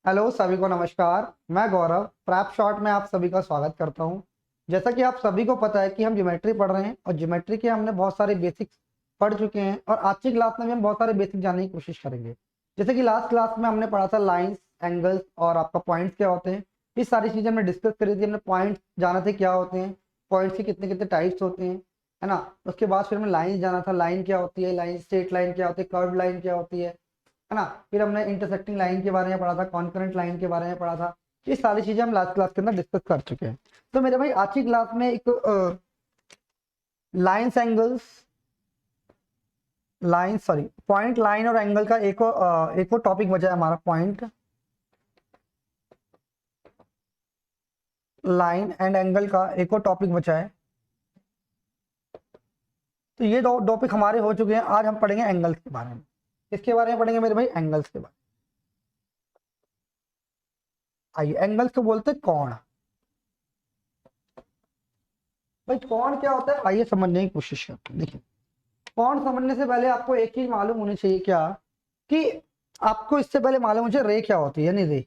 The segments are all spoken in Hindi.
हेलो सभी को नमस्कार। मैं गौरव प्रैप शॉट में आप सभी का स्वागत करता हूं। जैसा कि आप सभी को पता है कि हम ज्योमेट्री पढ़ रहे हैं और ज्योमेट्री के हमने बहुत सारे बेसिक्स पढ़ चुके हैं और आज की क्लास में भी हम बहुत सारे बेसिक जानने की कोशिश करेंगे। जैसे कि लास्ट क्लास में हमने पढ़ा था लाइंस, एंगल्स और आपका पॉइंट्स क्या होते हैं। ये सारी चीजें हमने डिस्कस करी थी। हमने पॉइंट्स जाना थे क्या होते हैं, पॉइंट्स के कितने कितने टाइप्स होते हैं, है ना। उसके बाद फिर हमें लाइन्स जाना था, लाइन क्या होती है, लाइन स्ट्रेट लाइन क्या होती है, कर्व लाइन क्या होती है ना। फिर हमने इंटरसेक्टिंग लाइन के बारे में पढ़ा था, कॉन्करेंट लाइन के बारे में पढ़ा था। ये सारी चीजें हम लास्ट क्लास के अंदर डिस्कस कर चुके हैं। तो मेरे भाई आज की क्लास में एक lines angles line sorry point line और एंगल का एक और टॉपिक बचा है हमारा, पॉइंट लाइन एंड एंगल का एक और टॉपिक बचा है। तो ये दो टॉपिक हमारे हो चुके हैं। आज हम पढ़ेंगे एंगल्स के बारे में। इसके बारे में पढ़ेंगे मेरे भाई, एंगल्स के बारे में। आइए, एंगल्स को बोलते हैं कोण। भाई कोण क्या होता है, आइए समझने की कोशिश करते हैं। देखिए, कोण समझने से पहले आपको एक चीज मालूम होनी चाहिए, क्या कि आपको इससे पहले मालूम होना चाहिए रे क्या होती है। यानी रे,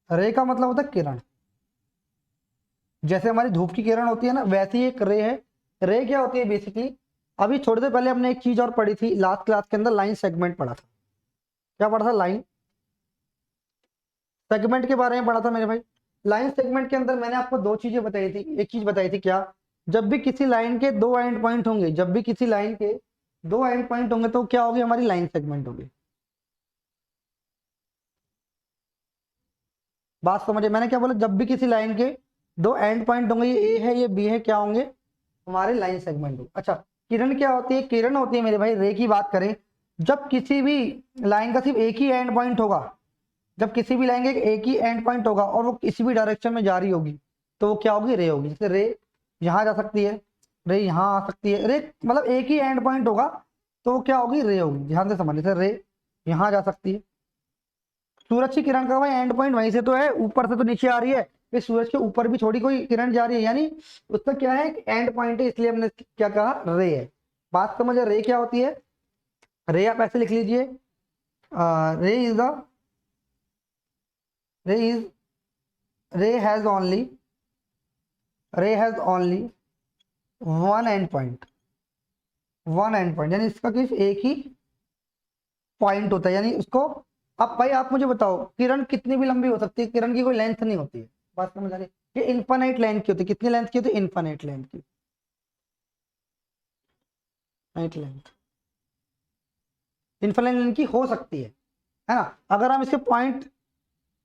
रे का मतलब होता है किरण। जैसे हमारी धूप की किरण होती है ना, वैसे ही एक रे है। रे क्या होती है बेसिकली, अभी थोड़ी देर पहले हमने एक चीज और पढ़ी थी लास्ट क्लास के अंदर, लाइन सेगमेंट पढ़ा था। क्या पढ़ा था? लाइन सेगमेंट के बारे में पढ़ा था मेरे भाई। लाइन सेगमेंट के अंदर मैंने आपको दो चीजें बताई थी। एक चीज बताई थी क्या, जब भी किसी लाइन के दो एंड पॉइंट होंगे, जब भी किसी लाइन के दो एंड पॉइंट होंगे तो क्या होगी, हमारी लाइन सेगमेंट होगी। बात समझे मैंने क्या बोला? जब भी किसी लाइन के दो एंड पॉइंट होंगे, ये ए है ये बी है, क्या होंगे? हमारे लाइन सेगमेंट होंगे। अच्छा, किरण क्या होती है? किरण होती है मेरे भाई, रे की बात करें, जब किसी भी लाइन का सिर्फ एक ही एंड पॉइंट होगा, जब किसी भी लाइन का एक ही एंड पॉइंट होगा और वो किसी भी डायरेक्शन में जा रही होगी, तो वो क्या होगी? रे होगी। जैसे रे यहाँ जा सकती है, रे यहाँ आ सकती है। रे मतलब एक ही एंड पॉइंट होगा तो वो क्या होगी? रे होगी। ध्यान से समझ, जैसे रे यहाँ जा सकती है। सूरज की किरण का भाई एंड पॉइंट वहीं से तो है, ऊपर से तो नीचे आ रही है। फिर सूरज के ऊपर भी थोड़ी कोई किरण जा रही है, यानी उसका क्या है, एंड पॉइंट है, इसलिए हमने क्या कहा? रे है। बात समझ, रे क्या होती है? रे आप ऐसे लिख लीजिए, रे इज द रे इज रे हैज ओनली रे has only one and point. One and point यानी इसका सिर्फ एक ही पॉइंट होता है, यानी उसको। अब भाई आप मुझे बताओ, किरण कितनी भी लंबी हो सकती है, किरण की कोई लेंथ नहीं होती है। बात समझ आ रही है? ये इनफाइनाइट लेंथ की होती है। कितनी लेंथ की होती है? इनफाइनाइट लेंथ की। इनफाइनाइट लेंथ, इनफाइनाइट लेंथ की हो सकती है ना। अगर हम इसके पॉइंट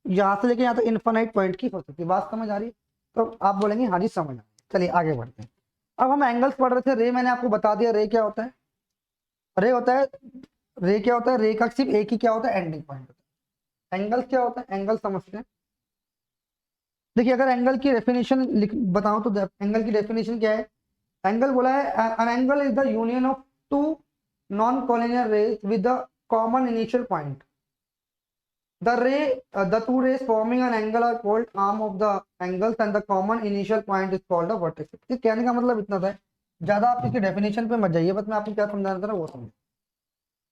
यहाँ से लेके यहाँ तक इनफाइनाइट पॉइंट की हो सकती है। बात समझ आ रही है? तो आप बोलेंगे हाँ जी समझ आ रही है। चलिए आगे बढ़ते हैं। अब हम एंगल्स पढ़ रहे थे। रे मैंने आपको बता दिया, रे क्या होता है। रे होता है रे क्या होता है? रे का सिर्फ एक ही क्या होता है? एंडिंग पॉइंट होता है। एंगल्स क्या होता है? एंगल समझते हैं। देखिए, अगर एंगल की डेफिनेशन बताऊं तो एंगल की डेफिनेशन क्या है? एंगल बोला है, an angle is the union of two non collinear rays with the common initial point. The two rays forming an angle are called arm of the angles and the common initial point is called the vertex। ये कहने का मतलब इतना था, ज्यादा आप इसकी डेफिनेशन पे मत जाइए, बस मैं आपको क्या समझाना था वो समझ।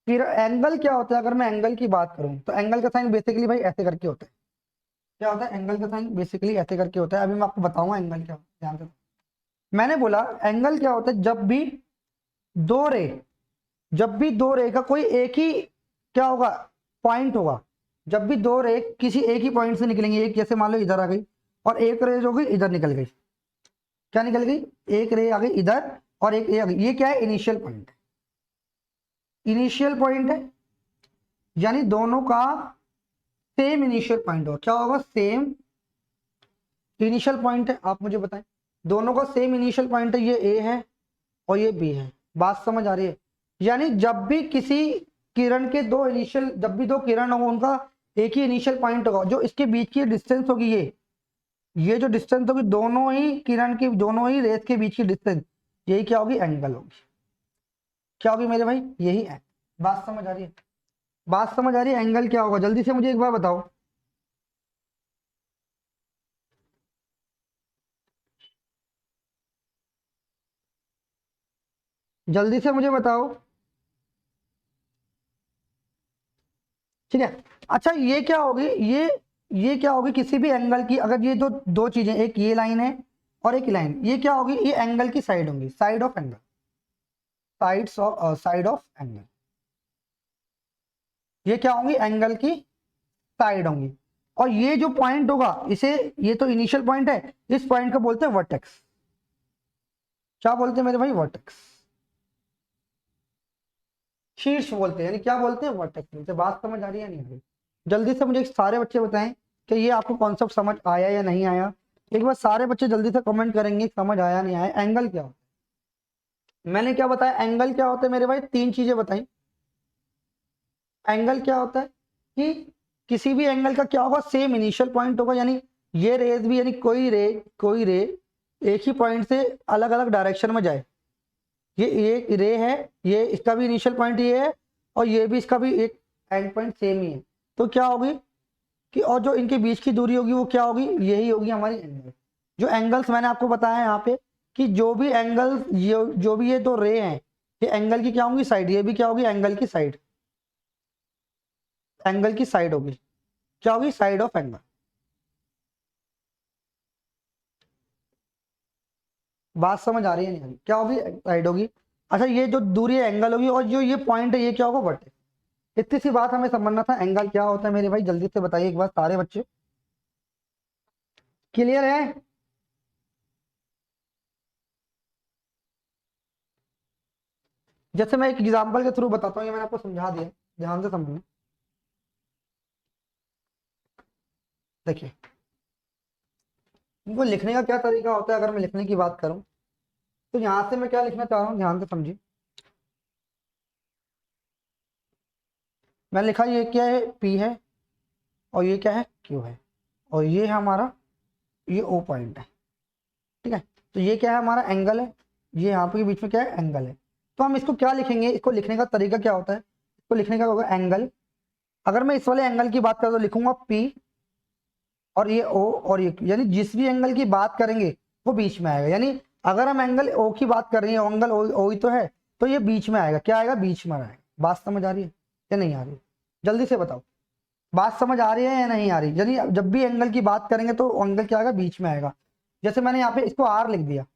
फिर एंगल क्या होता है? अगर मैं एंगल की बात करूं तो एंगल का साइन बेसिकली भाई ऐसे करके होता है। क्या होता है? एंगल का साइन बेसिकली ऐसे करके होता है। अभी मैं आपको बताऊंगा एंगल क्या होता है, ध्यान से। मैंने बोला एंगल क्या होता है, दो रे जब भी दो रे का कोई एक ही क्या होगा? पॉइंट होगा। जब भी दो रे किसी एक ही पॉइंट से निकलेंगे, एक जैसे मान लो इधर आ गई और एक रे जो गई इधर निकल गई। क्या निकल गई? एक रे आ गई इधर और एक रे आ गई। ये क्या है? Initial point. इनिशियल पॉइंट है, यानी दोनों का सेम इनिशियल पॉइंट होगा। क्या होगा? सेम इनिशियल पॉइंट है। आप मुझे बताएं, दोनों का सेम इनिशियल पॉइंट है, ये ए है और ये बी है। बात समझ आ रही है? यानी जब भी किसी किरण के दो इनिशियल, जब भी दो किरण होगा उनका एक ही इनिशियल पॉइंट होगा। जो इसके बीच की डिस्टेंस होगी, ये जो डिस्टेंस होगी, दोनों ही किरण की, दोनों ही रेस के बीच की डिस्टेंस, यही क्या होगी? एंगल होगी। क्या होगी मेरे भाई? यही है। बात समझ आ रही है? बात समझ आ रही है? एंगल क्या होगा, जल्दी से मुझे एक बार बताओ। जल्दी से मुझे बताओ। ठीक है। अच्छा ये क्या होगी, ये क्या होगी, किसी भी एंगल की अगर ये दो चीजें, एक ये लाइन है और एक लाइन, ये क्या होगी, ये एंगल की साइड होंगी, side of angle, side of angle, ये क्या होंगी, एंगल की साइड होंगी। और ये जो पॉइंट होगा इसे, ये तो इनिशियल पॉइंट है, इस पॉइंट को बोलते हैं वर्टेक्स। क्या बोलते हैं मेरे भाई, वर्टेक्स, शीर्ष बोलते हैं, यानी क्या बोलते हैं, वर्टेक्स बोलते हैं। बात समझ आ रही है नहीं आ रही? जल्दी से मुझे सारे बच्चे बताएं कि ये आपको कॉन्सेप्ट समझ आया या नहीं आया। एक बार सारे बच्चे जल्दी से कमेंट करेंगे समझ आया नहीं आया। एंगल क्या होता है, मैंने क्या बताया, एंगल क्या होता है मेरे भाई, 3 चीजें बताई। एंगल क्या होता है कि किसी भी एंगल का क्या होगा, सेम इनिशियल पॉइंट होगा, यानी ये रेज भी, यानी कोई रे एक ही पॉइंट से अलग अलग डायरेक्शन में जाए। ये रे है, ये इसका भी इनिशियल पॉइंट ये है, और ये भी, इसका भी एक एंड पॉइंट सेम ही है। तो क्या होगी कि, और जो इनके बीच की दूरी होगी वो क्या होगी, यही होगी हमारी एंगल। जो एंगल्स मैंने आपको बताया यहाँ पे कि जो भी एंगल, जो भी ये दो रे हैं, ये एंगल की क्या होंगी, साइड, ये भी क्या होगी, एंगल की साइड, एंगल की साइड होगी, क्या होगी, साइड ऑफ एंगल। बात समझ आ रही है नहीं आ रही? क्या होगी, साइड होगी। अच्छा ये जो दूरी है एंगल होगी, और जो ये पॉइंट है ये क्या होगा, वर्टेक्स। इतनी सी बात हमें समझना था, एंगल क्या होता है मेरे भाई, जल्दी से बताइए एक बार सारे बच्चे, क्लियर है? जैसे मैं एक एग्जांपल के थ्रू बताता हूँ, ये मैंने आपको समझा दिया, ध्यान से समझना। देखिए इनको लिखने का क्या तरीका होता है, अगर मैं लिखने की बात करूं तो यहां से मैं क्या लिखना चाह रहा हूं, ध्यान से समझिए। मैंने लिखा ये क्या है, P है, और ये क्या है, Q है, और ये है हमारा, ये O पॉइंट है। ठीक है, तो ये क्या है, हमारा एंगल है, ये यहाँ पे बीच में क्या है, एंगल है। तो हम इसको क्या लिखेंगे, इसको लिखने का तरीका क्या होता है, इसको लिखने का होगा एंगल। अगर मैं इस वाले एंगल की बात करूँ तो लिखूंगा P, और ये O, और ये Q, यानी जिस भी एंगल की बात करेंगे वो बीच में आएगा। यानी अगर हम एंगल O की बात कर रहे हैं, एंगल O ही तो है, तो ये बीच में आएगा, क्या आएगा, बीच में आएगा। बात समझ आ रही है या नहीं आ रही? जल्दी से बताओ, बात समझ आ रही है या नहीं आ रही? यानी जब भी एंगल की बात करेंगे तो एंगल क्या आएगा, बीच में आएगा। जैसे मैंने यहाँ पे इसको R लिख दिया,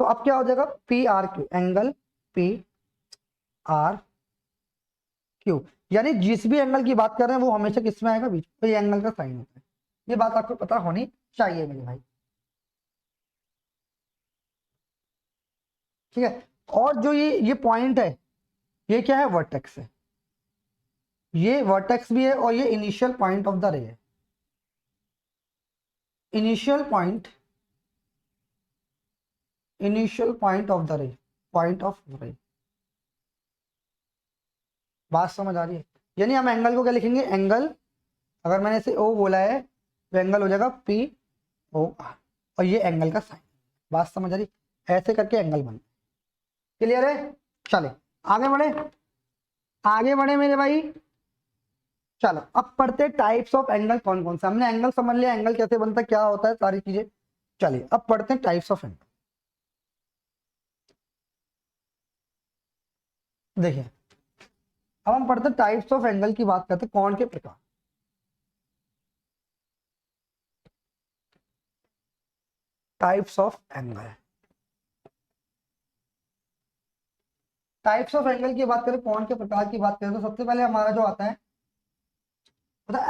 तो अब क्या हो जाएगा, PRQ, एंगल PRQ, यानी जिस भी एंगल की बात कर रहे हैं वो हमेशा किस में आएगा, बीच में। तो ये एंगल का साइन होता है। ये बात आपको पता होनी चाहिए मेरे भाई, ठीक है। और जो ये पॉइंट है, ये क्या है, वर्टेक्स है, ये वर्टेक्स भी है, और ये इनिशियल पॉइंट ऑफ द रे है, initial point, initial point of the रे, पॉइंट ऑफ रे। बात समझ आ रही है? यानी हम एंगल को क्या लिखेंगे, एंगल, अगर मैंने इसे O बोला है तो एंगल हो जाएगा POR, और ये एंगल का साइन। बात समझ आ रही? ऐसे करके एंगल बन, क्लियर है? चले आगे बढ़े, आगे बढ़े मेरे भाई। चलो अब पढ़ते टाइप्स ऑफ एंगल कौन कौन सा। हमने एंगल समझ लिया, एंगल कैसे बनता है, क्या होता है, सारी चीजें। चलिए अब पढ़ते हैं टाइप्स ऑफ एंगल। देखिए अब हम पढ़ते हैं टाइप्स ऑफ एंगल की बात करते हैं, कौन के प्रकार। Types of angle, types of angle की बात करें, कौन के प्रकार की बात करें, तो सबसे पहले हमारा जो आता है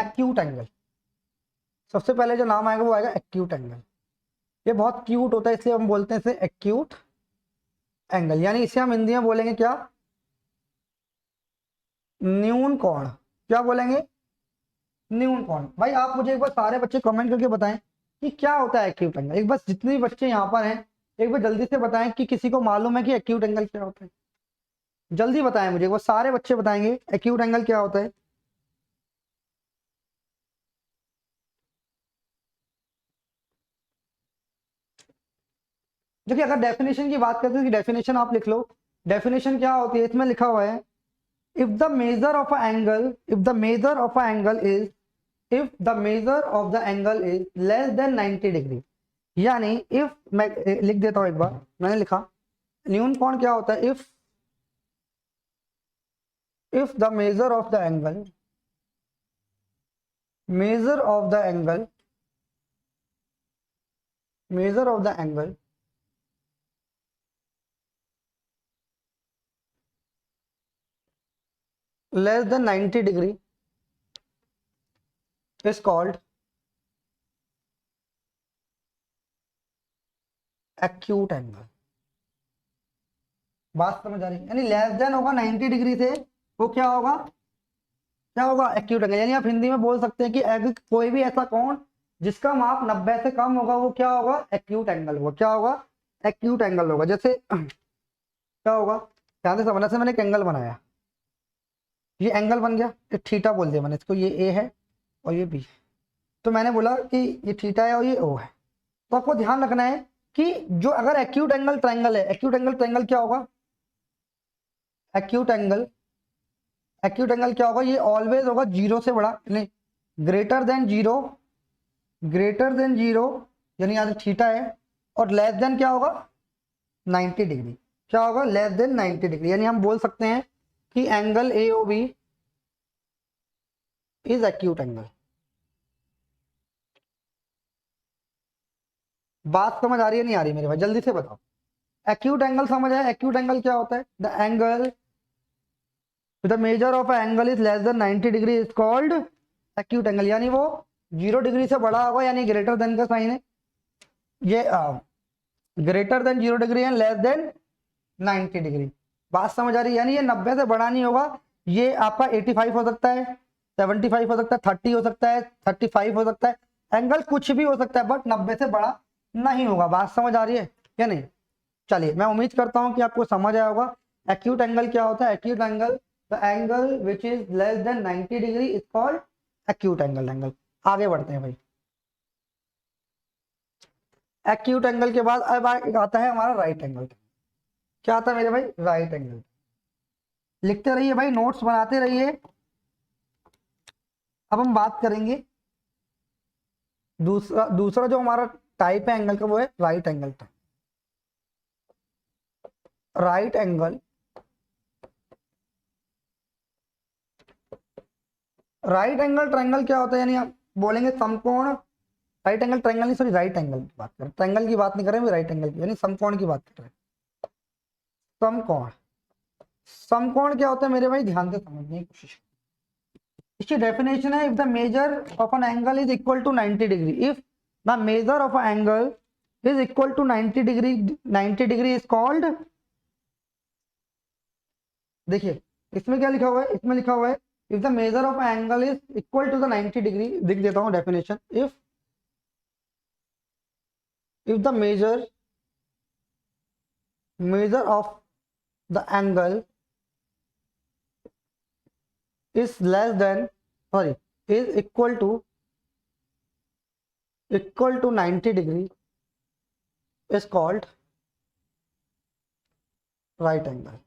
एक्यूट एंगल। सबसे पहले जो नाम आएगा वो आएगा एक्यूट एंगल। ये बहुत क्यूट होता है, इसलिए हम बोलते हैं इसे एक्यूट एंगल, यानी इसे हम हिंदी में बोलेंगे क्या, न्यून कोण। क्या बोलेंगे, न्यून कोण। भाई आप मुझे एक बार सारे बच्चे कमेंट करके बताएं कि क्या होता है एक्यूट एंगल। एक बार जितने भी बच्चे यहाँ पर हैं एक बार जल्दी से बताएं कि किसी को मालूम है कि एक्यूट एंगल क्या होता है। जल्दी बताएं मुझे, वो सारे बच्चे बताएंगे एक्यूट एंगल क्या होता है। देखिए अगर डेफिनेशन की बात करते हैं, डेफिनेशन आप लिख लो। डेफिनेशन क्या होती है, इसमें लिखा हुआ है, if the measure of a angle, if the measure of a angle is, if the measure of the angle is less than 90 degree, यानी if, मैं लिख देता हूं एक बार, मैंने लिखा न्यून कोण क्या होता है, if the measure of the angle, measure of the angle, measure of the angle less than 90 degree is called acute angle। बात समझ आ रही है? यानी लेस देन होगा 90 डिग्री से, वो क्या होगा, क्या होगा, एक्यूट एंगल। यानी आप हिंदी में बोल सकते हैं कि कोई भी ऐसा कोण जिसका माप 90 से कम होगा वो क्या होगा, एक्यूट एंगल होगा। क्या होगा, एक्यूट एंगल होगा। जैसे क्या होगा, ध्यान से समझना। से मैंने एक एंगल बनाया, ये एंगल बन गया, ये थीटा बोल दिया मैंने इसको, ये ए है और ये बी। तो मैंने बोला कि ये थीटा है और ये ओ है। तो आपको ध्यान रखना है कि जो अगर एक्यूट एंगल ट्रायंगल है, एक्यूट एंगल ट्रायंगल क्या होगा, एक्यूट एंगल, एक्यूट एंगल क्या होगा, ये ऑलवेज होगा जीरो से बड़ा, नहीं greater than zero, greater than zero, यानी यहाँ थीटा है, और लेस देन क्या होगा 90 डिग्री। क्या होगा, लेस देन 90 डिग्री। यानी हम बोल सकते हैं कि angle A O B is acute angle. बात समझ आ रही है नहीं आ रही मेरे भाई, जल्दी से बताओ। एक्यूट एंगल समझ आया, एक्यूट एंगल क्या होता है, the angle, the measure of angle is less than 90 degree is called acute angle. यानी वो 0 डिग्री से बड़ा होगा, यानी ग्रेटर देन का साइन है, ये greater than 0 degree and less than 90 degree. बात समझ आ रही है? यानी ये 90 से बड़ा नहीं होगा, ये आपका 85 हो सकता है, 75 हो सकता है, 30 हो सकता है, 35 हो सकता है, एंगल कुछ भी हो सकता है, बट 90 से बड़ा नहीं होगा। बात समझ आ रही है या नहीं? चलिए, मैं उम्मीद करता हूं कि आपको समझ आया होगा। एक्यूट एंगल क्या होता है, acute angle, the angle which is less than 90 degree is called acute angle. Angle आगे बढ़ते हैं भाई। एक्यूट एंगल के बाद अब आता है हमारा राइट एंगल। क्या आता है मेरे भाई, राइट एंगल। लिखते रहिए भाई, नोट्स बनाते रहिए। अब हम बात करेंगे दूसरा दूसरा जो हमारा टाइप है एंगल का, वो है right angle. Right angle, right angle triangle क्या होता है, यानी आप बोलेंगे समकोण, राइट एंगल ट्रायंगल नहीं, सॉरी राइट एंगल की बात करें, ट्रायंगल की बात नहीं कर रहे हैं, राइट एंगल की, यानी समकोण की बात कर रहे हैं। समकोण, समकोण क्या होता है मेरे भाई, ध्यान से समझने की कोशिश। इसकी डेफिनेशन है, if the measure of an angle is equal to 90 degree, if the measure of an angle is equal to 90 degree, 90 degree is called, देखिए इसमें क्या लिखा हुआ है, इसमें लिखा हुआ है if the measure of angle is equal to the 90 degree, लिख देता हूं definition, if the measure of the angle is less than, sorry, is equal to 90 degree is called right angle।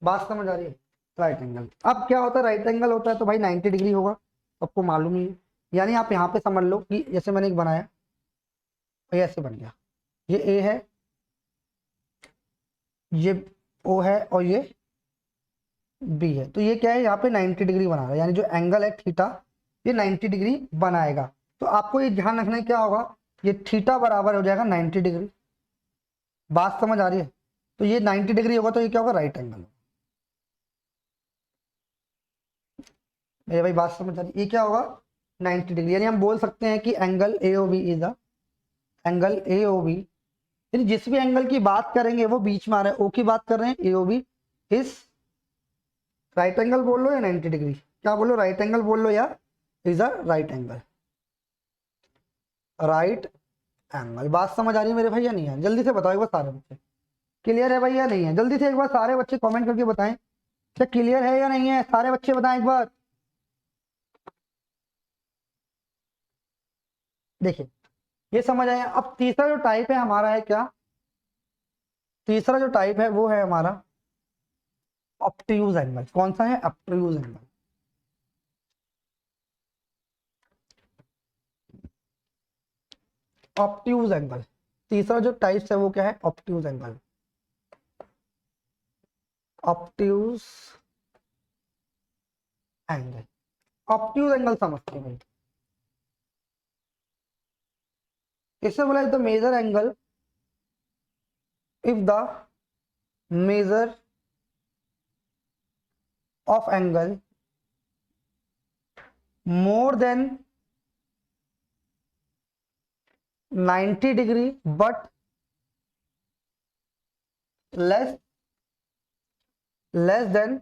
बात समझ आ रही है? राइट एंगल, अब क्या होता है, राइट एंगल होता है तो भाई 90 डिग्री होगा, आपको मालूम ही है। यानी आप यहाँ पे समझ लो कि जैसे मैंने एक बनाया, ये ऐसे बन गया, ये ए है, ये ओ है और ये बी है, तो ये क्या है, यहाँ पे 90 डिग्री बना रहा है, यानी जो एंगल है थीटा, ये 90 डिग्री बनाएगा। तो आपको ये ध्यान रखना है क्या होगा, ये थीटा बराबर हो जाएगा 90 डिग्री। बात समझ आ रही है? तो ये 90 डिग्री होगा तो ये क्या होगा, राइट एंगल। मेरे भाई बात समझ आ रही है? ये क्या होगा, 90 डिग्री। यानी हम बोल सकते हैं कि angle A O B is the angle A O B, यानी जिस भी एंगल की बात करेंगे वो बीच में आ रहा है, ओ की बात कर रहे हैं, A O B is right angle बोल लो या 90 डिग्री, क्या बोलो, राइट एंगल बोल लो या is a right angle, right angle. बात समझ आ रही है मेरे भाई या नहीं है? जल्दी से बताओ एक बार सारे बच्चे, क्लियर है भाई या नहीं है? जल्दी से एक बार सारे बच्चे कमेंट करके बताएं क्या क्लियर है या नहीं है, सारे बच्चे बताएं एक बार। देखिए ये समझ आया। अब तीसरा जो टाइप है हमारा है क्या, तीसरा जो टाइप है वो है हमारा ऑब्ट्यूज एंगल। कौन सा है, ऑब्ट्यूज एंगल। ऑब्ट्यूज एंगल, तीसरा जो टाइप है वो क्या है, obtuse angle. Obtuse angle. Obtuse angle समझते हैं भाई, इससे बोला the measure angle if the measure of angle more than 90 degree but less than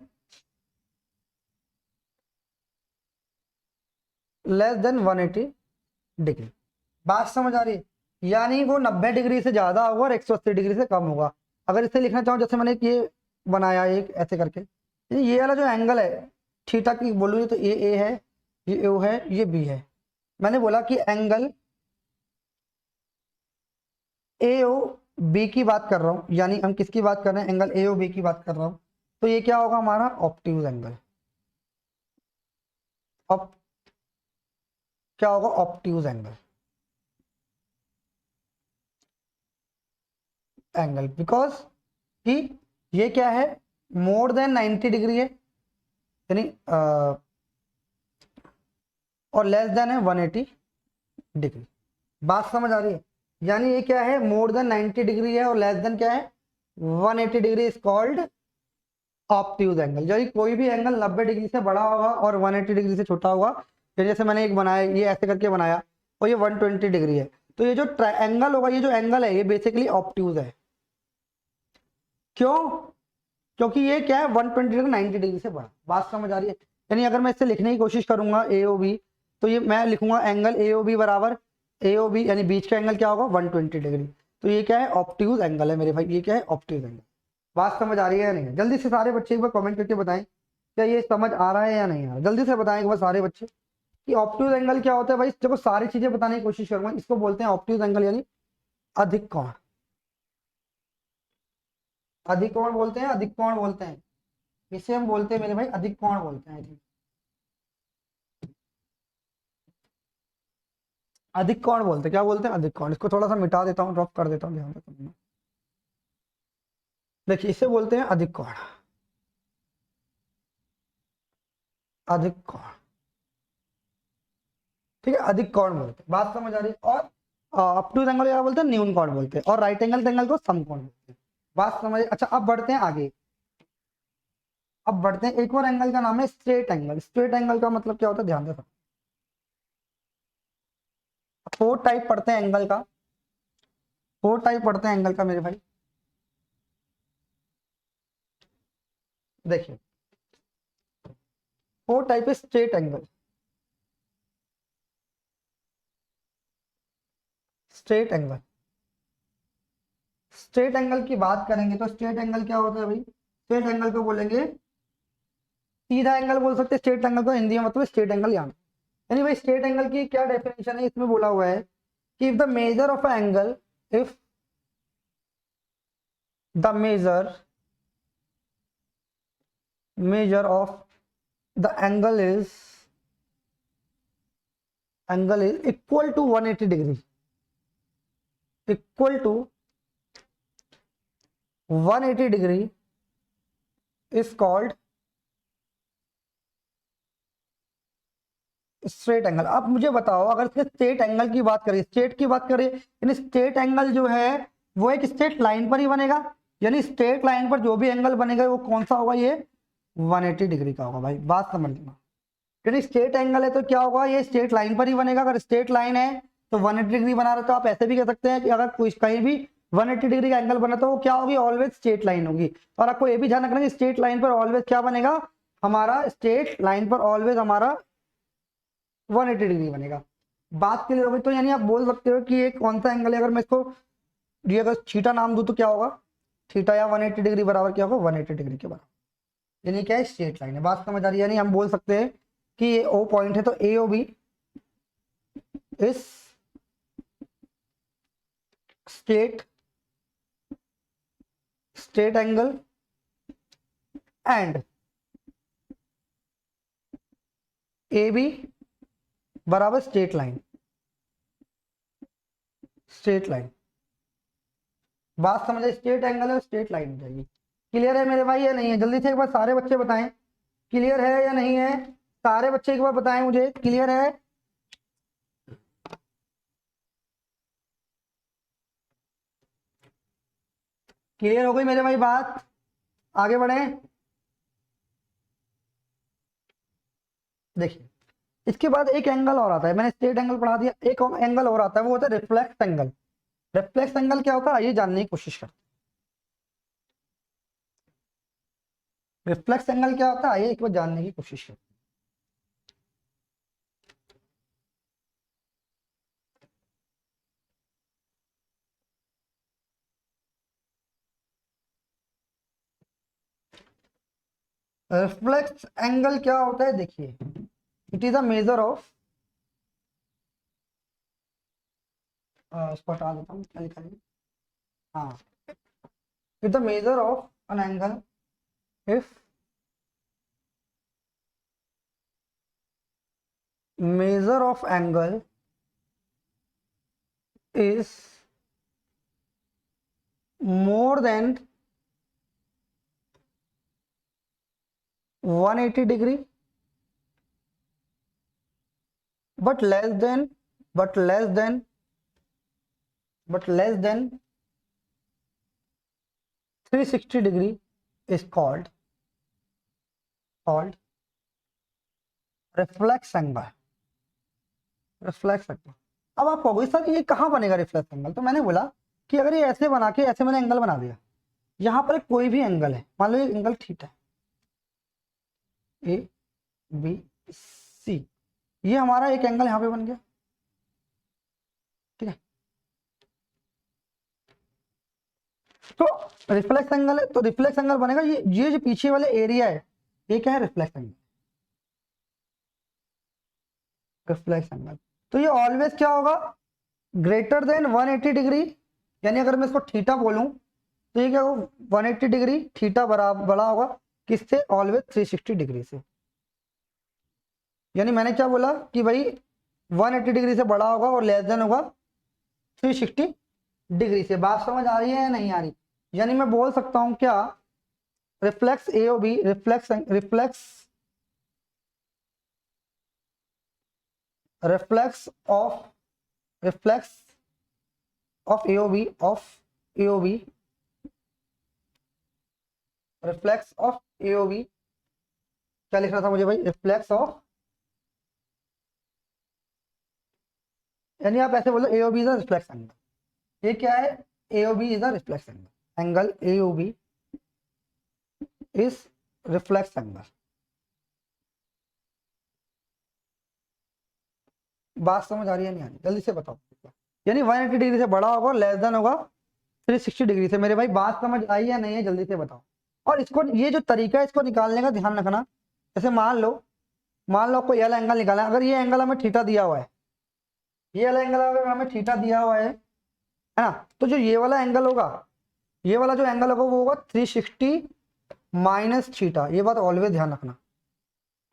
180 degree. बात समझ आ रही है? यानी वो 90 डिग्री से ज्यादा होगा और 180 डिग्री से कम होगा। अगर इसे लिखना चाहूँ, जैसे मैंने ये बनाया एक ऐसे करके, ये वाला जो एंगल है थीटा की बोलूँ तो ये ए है, ये ओ है, ये बी है। मैंने बोला कि एंगल ए ओ बी की बात कर रहा हूं, यानी हम किसकी बात कर रहे हैं, एंगल ए ओ बी की बात कर रहा हूं, तो ये क्या होगा हमारा ऑब्ट्यूज एंगल। अब क्या होगा ऑब्ट्यूज एंगल, बिकॉज कि ये क्या है मोर देन 90 डिग्री है, यानी और लेस देन है 180 डिग्री। बात समझ आ रही है? यानी ये क्या है मोर देन 90 डिग्री है और लेस देन क्या है 180 degree, is called obtuse angle. यानी कोई भी एंगल 90 डिग्री से बड़ा होगा और 180 डिग्री से छोटा होगा। जैसे मैंने एक बनाया, ये ऐसे करके बनाया और ये 120 डिग्री है, तो ये जो एंगल होगा, ये जो एंगल है ये बेसिकली ऑब्ट्यूज है। क्यों? क्योंकि ये क्या है 120 डिग्री 90 डिग्री से बड़ा। बात समझ आ रही है? यानी अगर मैं इससे लिखने की कोशिश करूंगा ए ओ बी, तो ये मैं लिखूंगा एंगल ए ओ बी बराबर ए ओ बी, यानी बीच का एंगल क्या होगा 120 डिग्री। तो ये क्या है ऑब्ट्यूज एंगल है मेरे भाई, ये क्या है ऑब्ट्यूज एंगल। बात समझ आ रही है या नहीं है? जल्दी से सारे बच्चे एक बार कमेंट करके बताएं क्या ये समझ आ रहा है या नहीं आ रहा। जल्दी से बताएं एक बार सारे बच्चे कि ऑब्ट्यूज एंगल क्या होता है। भाई देखो सारी चीजें बताने की कोशिश करूंगा। इसको बोलते हैं ऑब्ट्यूज एंगल, यानी अधिक कोण। अधिक कोण बोलते हैं, अधिक कोण बोलते हैं, इसे हम बोलते हैं मेरे भाई अधिक कोण बोलते हैं। अधिक कोण बोलते हैं, क्या बोलते हैं अधिक कोण। इसको थोड़ा सा मिटा देता हूँ, ड्रॉप कर देता हूँ, ध्यान से। देखिए इसे बोलते हैं अधिक कोण, अधिक कोण, ठीक है, अधिक कोण बोलते हैं। बात समझ आ रही है? और ऑब्ट्यूज एंगल क्या बोलते हैं न्यून कोण बोलते हैं, और राइट एंगल को सम कोण बोलते हैं। बात समझ? अच्छा अब बढ़ते हैं आगे। अब बढ़ते हैं, एक और एंगल का नाम है स्ट्रेट एंगल। स्ट्रेट एंगल का मतलब क्या होता है, ध्यान से। 4 टाइप पढ़ते हैं एंगल का, 4 टाइप पढ़ते हैं एंगल का मेरे भाई। देखिए 4 टाइप है straight angle. Straight angle, straight angle की बात करेंगे तो स्ट्रेट एंगल क्या होता है भाई, स्ट्रेट एंगल को बोलेंगे सीधा एंगल बोल सकते हैं। स्ट्रेट एंगल को हिंदी में मतलब स्ट्रेट एंगल यानी। यानी भाई स्ट्रेट एंगल की क्या डेफिनेशन है, इसमें बोला हुआ है कि if the measure of angle, if the measure of the angle is equal to 180 degree, equal to 180 degree is called straight angle. अब मुझे बताओ अगर इसके स्ट्रेट एंगल की बात करें, स्ट्रेट की बात करें, यानी स्ट्रेट एंगल जो है वो एक स्ट्रेट लाइन पर ही बनेगा। यानी स्ट्रेट लाइन पर जो भी एंगल बनेगा वो कौन सा होगा, ये 180 डिग्री का होगा भाई। बात समझ लेना, यानी स्ट्रेट एंगल है तो क्या होगा, ये स्ट्रेट लाइन पर ही बनेगा। अगर स्ट्रेट लाइन है तो 180 डिग्री बना रहे, तो आप ऐसे भी कह सकते हैं कि अगर कोई कहीं भी 180 डिग्री का एंगल बना तो वो क्या होगी, ऑलवेज स्ट्रेट लाइन होगी। और आपको ये भी ध्यान रखना कि स्ट्रेट लाइन पर ऑलवेज क्या बनेगा हमारा, स्ट्रेट लाइन पर ऑलवेज हमारा 180 डिग्री बनेगा। बात क्लियर हो गई? तो यानी आप बोल सकते हो कि ये कौन सा एंगल है। अगर मैं इसको ये अगर थीटा नाम दूं तो क्या होगा, थीटा या 180 डिग्री बराबर क्या होगा 180 डिग्री के बराबर। यानी क्या है स्ट्रेट लाइन है। बात समझ आ रही है? यानी हम बोल सकते हैं कि ये ओ पॉइंट है तो A O B is straight angle and A B बराबर स्ट्रेट लाइन, स्ट्रेट लाइन। बात समझे? स्ट्रेट एंगल है स्ट्रेट लाइन हो जाएगी। क्लियर है मेरे भाई या नहीं है? जल्दी से एक बार सारे बच्चे बताएं क्लियर है या नहीं है। सारे बच्चे एक बार बताएं मुझे, क्लियर है? क्लियर हो गई मेरे भाई बात? आगे बढ़े। देखिए इसके बाद एक एंगल और आता है, मैंने स्ट्रेट एंगल पढ़ा दिया, एक और एंगल और आता है, वो होता है रिफ्लेक्स एंगल। रिफ्लेक्स एंगल क्या होता है, आइए जानने की कोशिश करते हैं। रिफ्लेक्स एंगल क्या होता है, आइए एक बार जानने की कोशिश करते हैं। रिफ्लेक्स एंगल क्या होता है, देखिए it is a measure of, इसको हटा देता हूँ, क्या लिखा है? हाँ, it the measure of an angle if measure of angle is more than 180 degree but less than but less than 360 degree is called reflex angle। Reflex angle. अब आप कहोगे सर ये कहाँ बनेगा रिफ्लेक्स एंगल, तो मैंने बोला कि अगर ये ऐसे बना के ऐसे मैंने एंगल बना दिया, यहाँ पर कोई भी एंगल है, मान लो ये एंगल थीटा है, ए बी सी, ये हमारा एक एंगल यहाँ पे बन गया, ठीक है। तो रिफ्लेक्स एंगल है, तो रिफ्लेक्स एंगल बनेगा, ये जो पीछे वाले एरिया है ये क्या है, रिफ्लेक्स एंगल। रिफ्लेक्स एंगल तो ये ऑलवेज क्या होगा, ग्रेटर देन 180 डिग्री, यानी अगर मैं इसको थीटा बोलूं तो ये क्या होगा, 180 डिग्री थीटा बराबर बड़ा होगा किससे, ऑलवेज 360 डिग्री से। यानी मैंने क्या बोला कि भाई 180 डिग्री से बड़ा होगा और लेस देन होगा 360 डिग्री से। बात समझ आ रही है या नहीं आ रही? यानी मैं बोल सकता हूं क्या, reflex A O B, reflex reflex reflex of reflex of AOB reflex of AOB, क्या लिख रहा था मुझे भाई, रिफ्लेक्स ऑफ, यानी आप ऐसे बोलो AOB is a reflex angle. ये क्या है, AOB is a reflex angle, angle AOB is reflex angle. बात समझ आ रही है नहीं आ रही, जल्दी से बताओ। यानी 180 डिग्री से बड़ा होगा, लेस देन होगा 360 डिग्री से। मेरे भाई बात समझ आई या नहीं है, जल्दी से बताओ। और इसको, ये जो तरीका है इसको निकालने का ध्यान रखना, जैसे मान लो आपको ये वाला एंगल निकालना है, अगर ये एंगल हमें थीटा दिया हुआ है, ये वाला एंगल अगर हमें थीटा दिया हुआ है ना, तो जो ये वाला एंगल होगा, ये वाला जो एंगल होगा वो होगा 360 माइनस थीटा। ये बात ऑलवेज ध्यान रखना,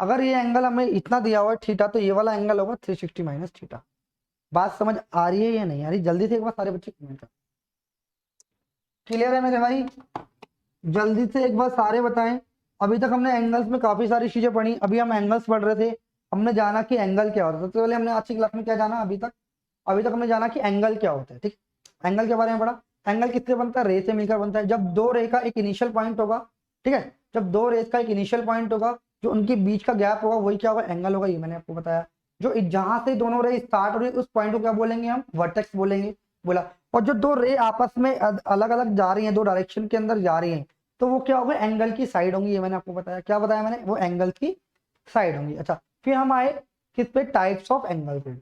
अगर ये एंगल हमें इतना दिया हुआ है थीटा, तो ये वाला एंगल होगा 360 माइनस थीटा। बात समझ आ रही है या नहीं आ रही, जल्दी से एक बार सारे बच्चे कमेंट करें। क्लियर है मेरे भाई? जल्दी से एक बार सारे बताएं। अभी तक हमने एंगल्स में काफी सारी चीजें पढ़ी, अभी हम एंगल्स पढ़ रहे थे, हमने जाना कि एंगल क्या होता है। सबसे पहले हमने आज की क्लास में क्या जाना, अभी तक हमने जाना कि एंगल क्या होता है, ठीक। एंगल के बारे में पढ़ा, एंगल किससे बनता है, रे से मिलकर बनता है। जब दो रे का एक इनिशियल पॉइंट होगा, ठीक है, जब दो रेस का एक इनिशियल पॉइंट होगा, जो उनके बीच का गैप होगा वही क्या होगा, एंगल होगा। ये मैंने आपको बताया। जो जहां से दोनों रे स्टार्ट हो रही है उस पॉइंट को क्या बोलेंगे हम, वर्टेक्स बोलेंगे, बोला। और जो दो रे आपस में अलग अलग जा रही हैं, दो डायरेक्शन के अंदर जा रही हैं, तो वो क्या होगा, एंगल की साइड होंगी। ये मैंने आपको बताया, क्या बताया मैंने, वो एंगल की साइड होंगी। अच्छा, फिर हम आए किस पे, टाइप्स ऑफ एंगल पे।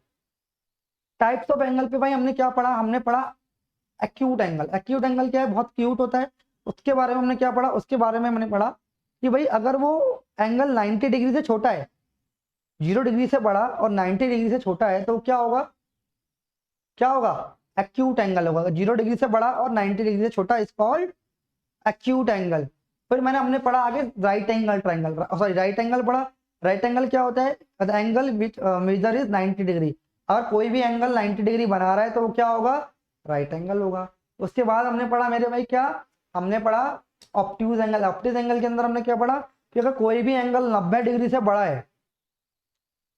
टाइप्स ऑफ एंगल पे भाई हमने क्या पढ़ा, हमने पढ़ा एक्यूट एंगल। एक्यूट एंगल क्या है, बहुत क्यूट होता है, उसके बारे में हमने क्या पढ़ा, उसके बारे में हमने पढ़ा कि भाई अगर वो एंगल 90 डिग्री से छोटा है, 0 डिग्री से बड़ा और 90 डिग्री से छोटा है, तो क्या होगा, एक्यूट एंगल होगा। 0 डिग्री से बड़ा और 90 डिग्री से छोटा इज कॉल्ड एक्यूट एंगल। फिर हमने पढ़ा आगे right angle triangle, sorry right angle पढ़ा। राइट एंगल क्या होता है, angle which measure is 90 degree. अगर कोई भी एंगल 90 डिग्री बना रहा है तो वो क्या होगा, राइट एंगल होगा। उसके बाद हमने पढ़ा मेरे भाई क्या, हमने पढ़ा ऑब्ट्यूज एंगल। ऑब्ट्यूज एंगल के अंदर हमने क्या पढ़ा कि अगर कोई भी एंगल 90 डिग्री से बड़ा है,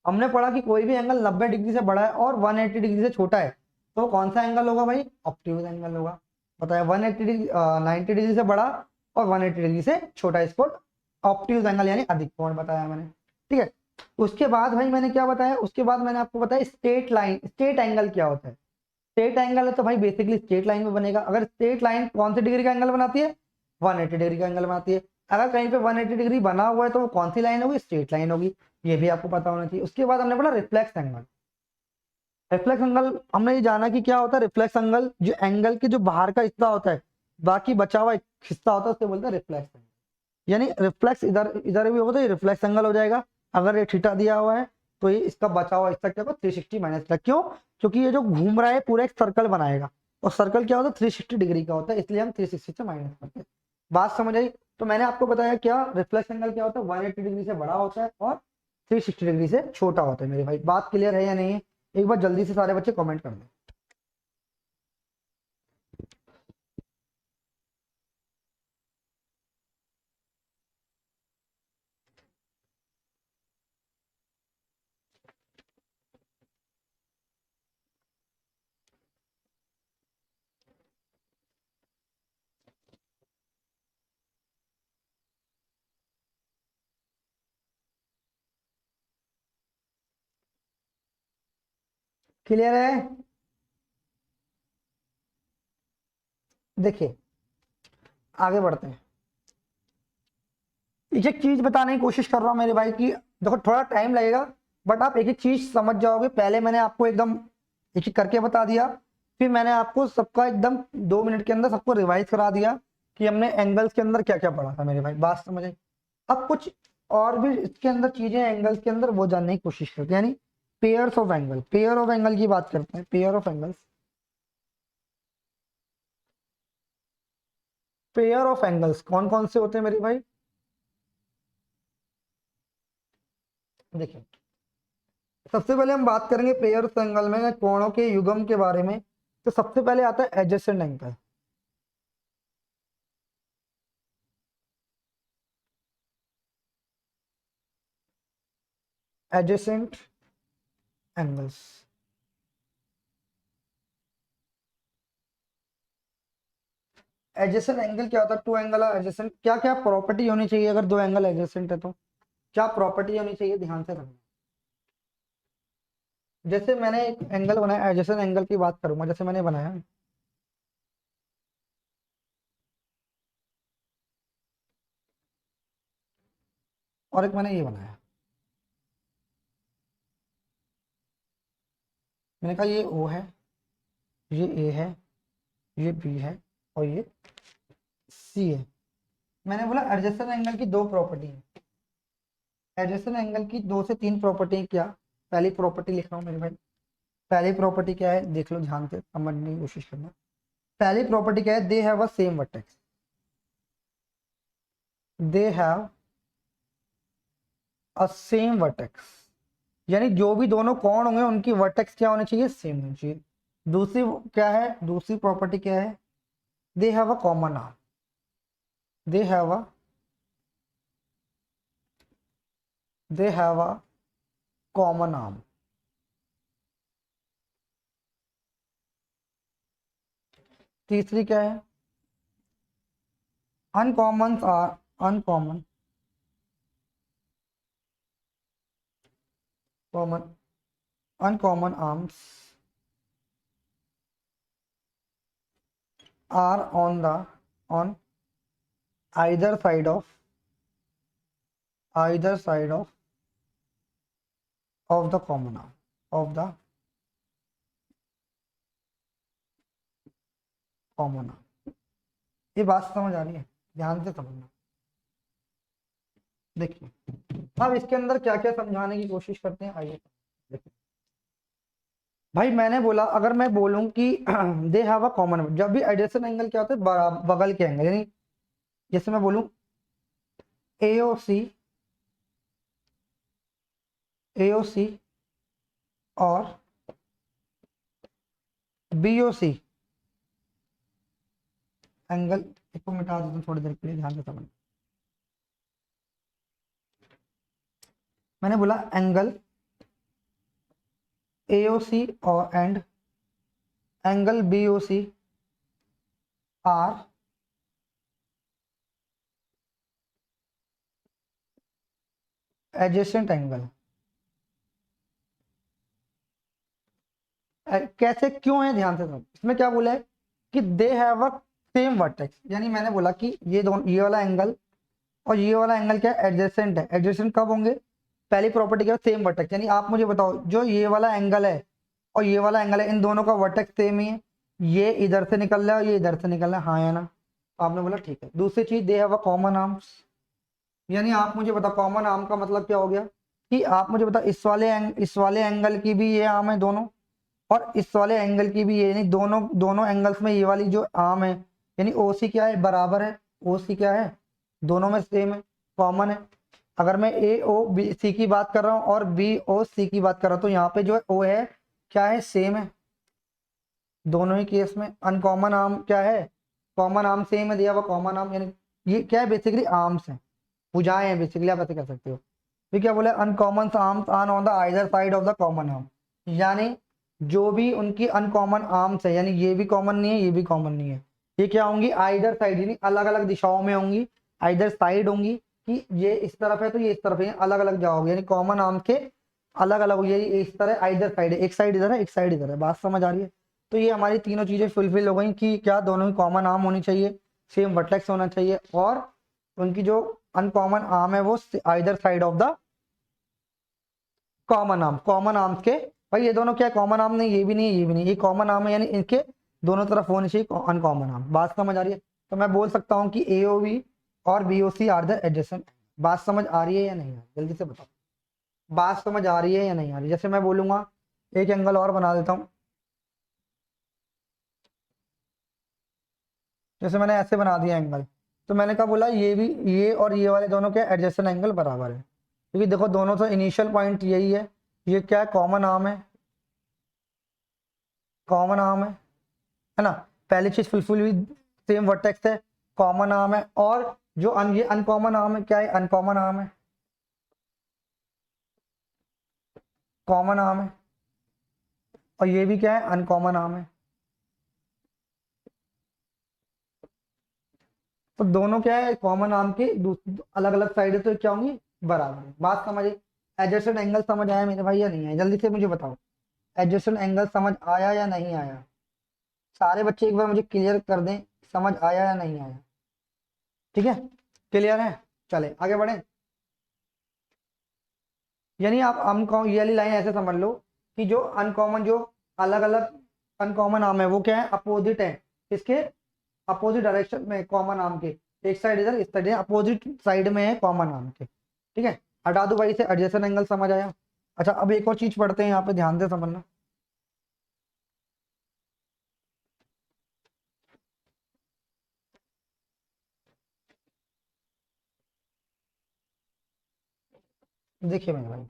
हमने पढ़ा कि कोई भी एंगल 90 डिग्री से बड़ा है और 180 डिग्री से छोटा है तो कौन सा एंगल होगा भाई, ऑब्ट्यूज एंगल होगा। बताया 180 डिग्री 90 डिग्री से बड़ा और 180 डिग्री से छोटा, इसको ऑब्ट्यूज एंगल यानी अधिक कोण बताया मैंने। ठीक है, उसके बाद भाई मैंने क्या बताया, उसके बाद मैंने आपको बताया स्ट्रेट लाइन, स्ट्रेट एंगल क्या होता है। स्ट्रेट एंगल है तो भाई बेसिकली स्ट्रेट लाइन में बनेगा। अगर स्ट्रेट लाइन कौन सी डिग्री का एंगल बनाती है, 180 डिग्री का एंगल बनाती है। अगर कहीं पे 180 डिग्री बना हुआ है तो वो कौन सी लाइन होगी, स्ट्रेट लाइन होगी। ये भी आपको पता होना चाहिए। उसके बाद हमने बोला रिफ्लेक्स एंगल। रिफ्लेक्स एंगल हमने ये जाना कि क्या होता है। रिफ्लेक्स एंगल जो एंगल के जो बाहर का हिस्सा होता है, बाकी बचा हुआ हिस्सा होता है, उससे बोलते हैं रिफ्लेक्स एंगल। यानी रिफ्लेक्स इधर इधर भी होगा तो ये रिफ्लेक्स एंगल हो जाएगा। अगर ये थीटा दिया हुआ है तो ये इसका बचा हुआ हिस्सा क्या होगा, 360 माइनस थीटा। क्यों, क्योंकि ये जो घूम रहा है पूरा एक सर्कल बनाएगा और सर्कल क्या होता है 360 डिग्री का होता है, इसलिए हम 360 से माइनस करते हैं। बात समझ आई। तो मैंने आपको बताया क्या रिफ्लेक्स एंगल क्या होता है, 180 डिग्री से बड़ा होता है और 360 डिग्री से छोटा होता है। मेरे भाई बात क्लियर है या नहीं है, एक बार जल्दी से सारे बच्चे कमेंट कर दें। क्लियर है। देखिए आगे बढ़ते हैं। एक एक चीज बताने की कोशिश कर रहा हूं मेरे भाई की, देखो थोड़ा टाइम लगेगा बट आप एक एक चीज समझ जाओगे। पहले मैंने आपको एकदम एक एक करके बता दिया, फिर मैंने आपको सबका एकदम 2 मिनट के अंदर सबको रिवाइज करा दिया कि हमने एंगल्स के अंदर क्या क्या पढ़ा था मेरे भाई। बात समझ आई। अब कुछ और भी इसके अंदर चीजें एंगल्स के अंदर वो जानने की कोशिश करते हैं, यानी pairs of angle. Pair of angle की बात करते हैं। Pair of angles, pair of angles कौन कौन से होते हैं मेरे भाई। देखिए सबसे पहले हम बात करेंगे पेयर्स एंगल में कोणों के युग्म के बारे में। तो सबसे पहले आता है adjacent angle. Adjacent angles, adjacent angle क्या होता है, टू एंगल एडजेसेंट। क्या क्या प्रॉपर्टी होनी चाहिए अगर दो एंगल एडजेसेंट है तो क्या प्रॉपर्टी होनी चाहिए, ध्यान से समझना। जैसे मैंने एक एंगल बनाया, एडजेसेंट एंगल की बात करूंगा। जैसे मैंने बनाया और एक मैंने ये बनाया, मैंने कहा ये ओ है, ये ए है, ये बी है और ये सी है। मैंने बोला एडजेसेंट एंगल की दो प्रॉपर्टी है। एडजेसेंट एंगल की 2 से 3 प्रॉपर्टी क्या। पहली प्रॉपर्टी लिख रहा हूँ मेरे भाई। पहली प्रॉपर्टी क्या है, देख लो ध्यान से समझने की कोशिश करना। पहली प्रॉपर्टी क्या है, they have a same vertex. They have a same vertex, यानी जो भी दोनों कोण होंगे उनकी वर्टेक्स क्या होनी चाहिए, सेम होनी चाहिए। दूसरी क्या है, दूसरी प्रॉपर्टी क्या है, they have a common arm. They have a they have a common arm. तीसरी क्या है, uncommon are uncommon common uncommon arms are on either side of the common arm of the common arm। ये बात समझ आ रही है, ध्यान से समझना। देखिए अब इसके अंदर क्या क्या समझाने की कोशिश करते हैं, आइए देखिए। भाई मैंने बोला अगर मैं बोलूं कि दे हैव अ कॉमन, जब भी एडजेसेंट एंगल क्या होता है, बगल के एंगल। यानी जैसे मैं बोलूं एओसी एओसी और बीओसी एंगल, इसको मिटा देता हूं थोड़ी देर के लिए, ध्यान से समझना। मैंने बोला एंगल AOC और and angle BOC are adjacent angle. कैसे क्यों है, ध्यान से सुनो। इसमें क्या बोला है कि दे हैव अ सेम वर्टेक्स, यानी मैंने बोला कि ये दोनों, ये वाला एंगल और ये वाला एंगल क्या है, एडजेसेंट है। एडजेसेंट कब होंगे, पहली प्रॉपर्टी क्या है, सेम वर्टेक्स। यानी आप मुझे बताओ, जो ये वाला एंगल है और ये वाला एंगल है, इन दोनों का वर्टेक्स सेम ही है। ये इधर से निकल रहा है और ये इधर से निकल रहा है, हाँ या ना। तो आपने बोला ठीक है। दूसरी चीज, दे हैव अ कॉमन आर्म्स, यानी आप मुझे बताओ कॉमन आर्म का मतलब क्या हो गया कि आप मुझे बताओ इस वाले एंगल की भी ये आर्म है दोनों, और इस वाले एंगल की भी ये, यानी दोनों दोनों एंगल्स में ये वाली जो आर्म है, यानी OC क्या है, बराबर है। OC क्या है, दोनों में सेम है, कॉमन है। अगर मैं AOBC की बात कर रहा हूँ और BOC की बात कर रहा हूँ, तो यहाँ पे जो है O है क्या है, सेम है दोनों ही केस में। अनकॉमन आर्म क्या है, कॉमन आर्म सेम है, दिया हुआ कॉमन आर्म, यानी ये क्या है, बेसिकली आर्म्स है, भुजाएं हैं बेसिकली, आप ऐसे कह सकते हो। फिर क्या बोला, uncommon arms are on the either side of the common arm, यानी जो भी उनकी अनकॉमन आर्म्स है, यानी ये भी कॉमन नहीं है, ये भी कॉमन नहीं है, ये क्या होंगी, आइदर साइड, यानी अलग अलग दिशाओं में होंगी, आइदर साइड होंगी, कि ये इस तरफ है तो ये इस तरफ है, अलग अलग जाओगे, यानी कॉमन आर्म के अलग अलग, ये इस तरह आइदर साइड है, एक साइड इधर है एक साइड इधर है। बात समझ आ रही है। तो ये हमारी तीनों चीजें फुलफिल हो गई कि क्या, दोनों ही कॉमन आर्म होनी चाहिए, सेम वर्टेक्स होना चाहिए, और उनकी जो अनकॉमन आर्म है वो either side of the common arm. Common arms के भाई ये दोनों क्या, कॉमन आर्म नहीं, ये भी नहीं है ये भी नहीं, ये कॉमन आर्म है, यानी इनके दोनों तरफ होनी चाहिए अनकॉमन आर्म। बात समझ आ रही है। तो मैं बोल सकता हूँ कि AOB और BOC आर द एडजेसेंट। बात समझ आ रही है या नहीं आ रही, जल्दी से बताओ, बात समझ आ रही है या नहीं आ रही। जैसे मैं बोलूंगा, एक एंगल और बना देता हूँ, जैसे मैंने ऐसे बना दिया एंगल, तो मैंने कहा बोला ये भी, ये और ये वाले दोनों के एडजेसेंट एंगल बराबर है, क्योंकि देखो दोनों तो इनिशियल पॉइंट यही है, ये क्या है, कॉमन आर्म है, कॉमन आर्म है ना। पहली चीज फुलफिल हुई, सेम वर्टेक्स है, कॉमन आर्म है, और जो ये अनकॉमन आर्म है, क्या है, अनकॉमन आर्म है, कॉमन आर्म है, और ये भी क्या है, अनकॉमन आर्म है। तो दोनों क्या है, कॉमन आर्म के अलग अलग साइड है, तो क्या होंगी, बराबर है। बात समझे, एडजेसेंट एंगल समझ आया मेरे भाई या नहीं आया, जल्दी से मुझे बताओ, एडजेसेंट एंगल समझ आया या नहीं आया। सारे बच्चे एक बार मुझे क्लियर कर दें, समझ आया या नहीं आया। ठीक है, क्लियर है, चले आगे बढ़े। यानी आप अनकॉमन, ये वाली लाइन ऐसे समझ लो कि जो अनकॉमन, जो अलग अलग अनकॉमन आर्म है, वो क्या है, अपोजिट है, इसके अपोजिट डायरेक्शन में, कॉमन आर्म के, एक साइड इधर इस साइड अपोजिट साइड में है कॉमन आर्म के। ठीक है, हटा दो भाई, से एडजेसेंट एंगल समझ आया। अच्छा, अब एक और चीज पढ़ते हैं, यहाँ पे ध्यान से समझना। देखिए मेरे भाई,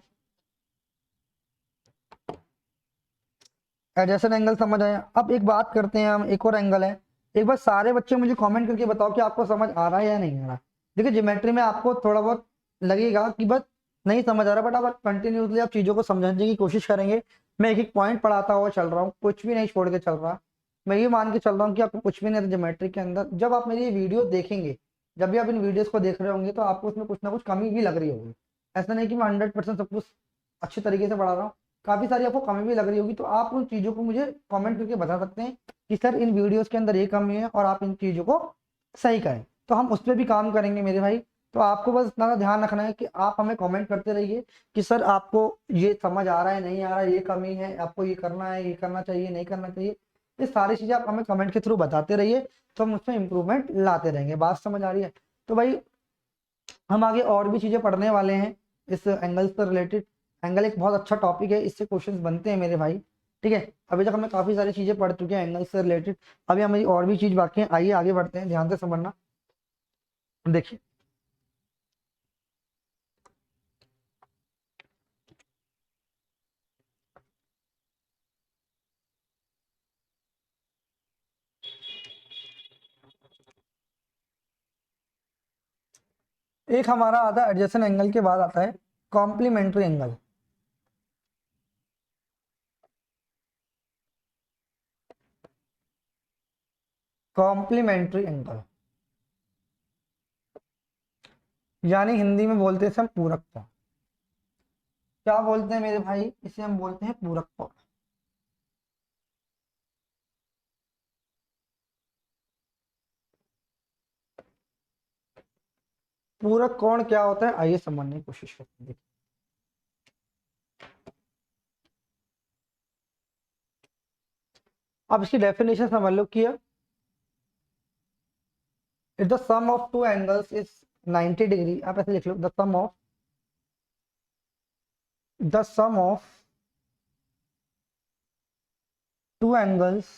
एडजेसेंट एंगल समझ आया। अब एक बात करते हैं हम, एक और एंगल है। एक बार सारे बच्चे मुझे कमेंट करके बताओ कि आपको समझ आ रहा है या नहीं आ रहा। देखिए ज्योमेट्री में आपको थोड़ा बहुत लगेगा कि बस नहीं समझ आ रहा, बट आप कंटिन्यूसली आप चीजों को समझने की कोशिश करेंगे। मैं एक एक पॉइंट पढ़ाता हुआ चल रहा हूँ, कुछ भी नहीं छोड़ के चल रहा। मैं ये मान के चल रहा हूँ कि आपको कुछ भी नहीं ज्योमेट्री के अंदर। जब आप मेरी ये वीडियो देखेंगे, जब भी आप इन वीडियोस को देख रहे होंगे, तो आपको उसमें कुछ ना कुछ कमी भी लग रही होगी। ऐसा नहीं कि मैं 100% सब कुछ अच्छी तरीके से पढ़ा रहा हूँ, काफी सारी आपको कमी भी लग रही होगी। तो आप उन चीजों को मुझे कमेंट करके बता सकते हैं कि सर इन वीडियोस के अंदर ये कमी है और आप इन चीजों को सही करें, तो हम उस पर भी काम करेंगे मेरे भाई। तो आपको बस इतना सा ध्यान रखना है कि आप हमें कमेंट करते रहिए कि सर आपको ये समझ आ रहा है, नहीं आ रहा है, ये कमी है, आपको ये करना है, ये करना चाहिए, नहीं करना चाहिए। ये सारी चीजें आप हमें कमेंट के थ्रू बताते रहिए, तो हम उसमें इंप्रूवमेंट लाते रहेंगे। बात समझ आ रही है। तो भाई हम आगे और भी चीजें पढ़ने वाले हैं इस एंगल से रिलेटेड। एंगल एक बहुत अच्छा टॉपिक है, इससे क्वेश्चंस बनते हैं मेरे भाई। ठीक है, अभी तक हमने काफी सारी चीजें पढ़ चुके हैं एंगल से रिलेटेड। अभी हमारी और भी चीज बाकी है, आइए आगे बढ़ते हैं, ध्यान से समझना। देखिए, एक हमारा आता है एडजेसेंट एंगल के बाद आता है कॉम्प्लीमेंट्री एंगल। कॉम्प्लीमेंट्री एंगल, यानी हिंदी में बोलते हैं इसे हम पूरक कोण। क्या बोलते हैं मेरे भाई, इसे हम बोलते हैं पूरक कोण। पूरक कोण क्या होता है, आइए समझने की कोशिश करते हैं। अब इसकी डेफिनेशन समझ लो कि if the sum of two angles is 90 degree, आप ऐसे लिख लो, the sum of two angles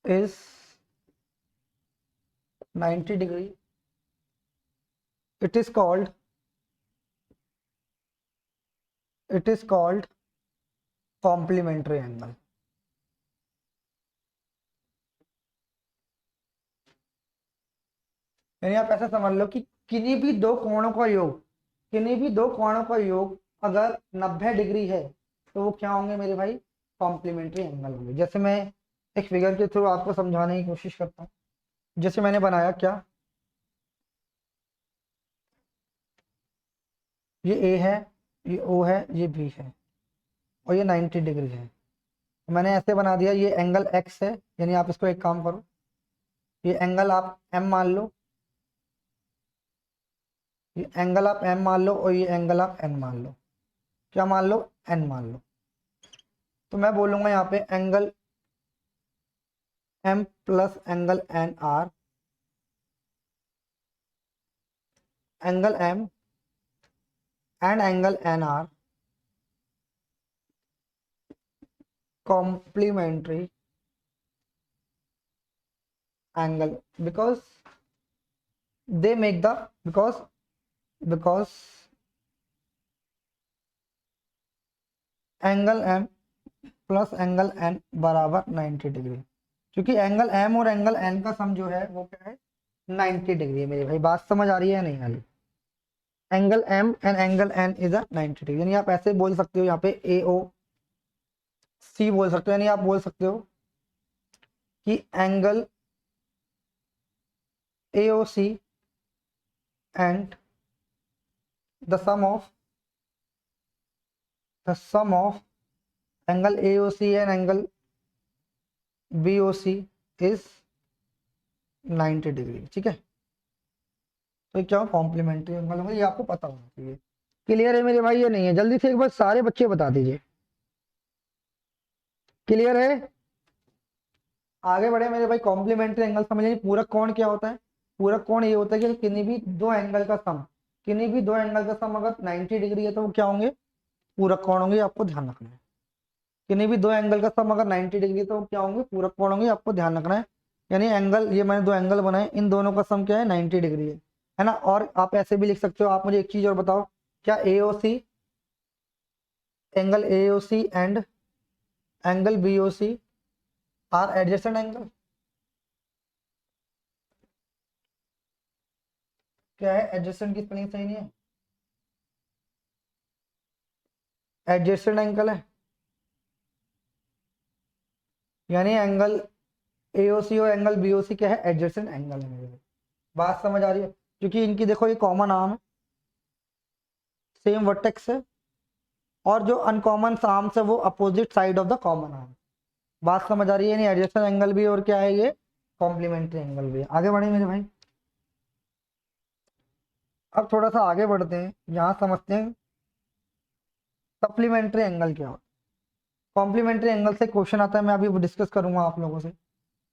is 90 degree, it is called complementary angle। यानी आप ऐसा समझ लो कि किन्हीं भी दो कोणों का योग, किन्हीं भी दो कोणों का योग अगर 90 डिग्री है तो वो क्या होंगे मेरे भाई, कॉम्प्लीमेंट्री एंगल होंगे। जैसे मैं एक फिगर के थ्रू आपको समझाने की कोशिश करता हूँ। जैसे मैंने बनाया क्या, ये ए है, ये ओ है, ये बी है, और ये 90 डिग्री है। मैंने ऐसे बना दिया, ये एंगल एक्स है, यानी आप इसको एक काम करो, ये एंगल आप एम मान लो, ये एंगल आप एम मान लो, और ये एंगल आप एन मान लो। क्या मान लो, एन मान लो। तो मैं बोलूंगा यहाँ पे angle M plus angle N are, angle M and angle N are complementary angle because they make the because angle M plus angle N बराबर 90 डिग्री, क्योंकि एंगल एम और एंगल एन का सम जो है वो क्या है, 90 डिग्री है। मेरे भाई बात समझ आ रही है या नहीं आ रही। Angle M and angle N is a 90 degree, यानी आप ऐसे बोल सकते हो यहाँ पे ए ओ सी बोल सकते हो, यानी आप बोल सकते हो कि angle A O C and the sum of angle A O C and angle B O C is 90 degree. ठीक है, तो ये क्या कॉम्प्लीमेंट्री एंगल होगा, ये आपको पता होना चाहिए। क्लियर है मेरे भाई या नहीं है, जल्दी से एक बार सारे बच्चे बता दीजिए, क्लियर है। आगे बढ़े मेरे भाई, कॉम्प्लीमेंट्री एंगल समझिए। पूरक कोण क्या होता है, पूरक कोण ये होता है कि किन्हीं भी दो एंगल का सम, किन्हीं भी दो एंगल का सम अगर 90 डिग्री है तो वो क्या होंगे, पूरक कोण होंगे, आपको ध्यान रखना है। किन्हीं भी दो एंगल का सम अगर 90 डिग्री है तो वो क्या होंगे, पूरक कोण होंगे, आपको ध्यान रखना है। यानी एंगल, ये मैंने दो एंगल बनाए, इन दोनों का सम क्या है, 90 डिग्री है ना। और आप ऐसे भी लिख सकते हो, आप मुझे एक चीज और बताओ, क्या A O C, angle A O C and angle B O C are adjacent angle, क्या है, एडजेसेंट की स्पेलिंग सही नहीं है, एडजेसेंट एंगल है। यानी एंगल एओसी और एंगल बीओसी क्या है, एडजेसेंट एंगल है मेरे। बात समझ आ रही है, क्योंकि इनकी देखो ये कॉमन आर्म है, सेम वर्टेक्स है, और जो अनकॉमन आर्म्स है वो opposite side of the common arm. बात समझ आ रही है, यानी एडजेसेंट एंगल भी और क्या है, ये कॉम्प्लीमेंट्री एंगल भी है। आगे बढ़े मेरे भाई, अब थोड़ा सा आगे बढ़ते हैं, यहाँ समझते हैं सप्लीमेंट्री एंगल क्या होता है। कॉम्प्लीमेंट्री एंगल से क्वेश्चन आता है, मैं अभी डिस्कस करूंगा आप लोगों से।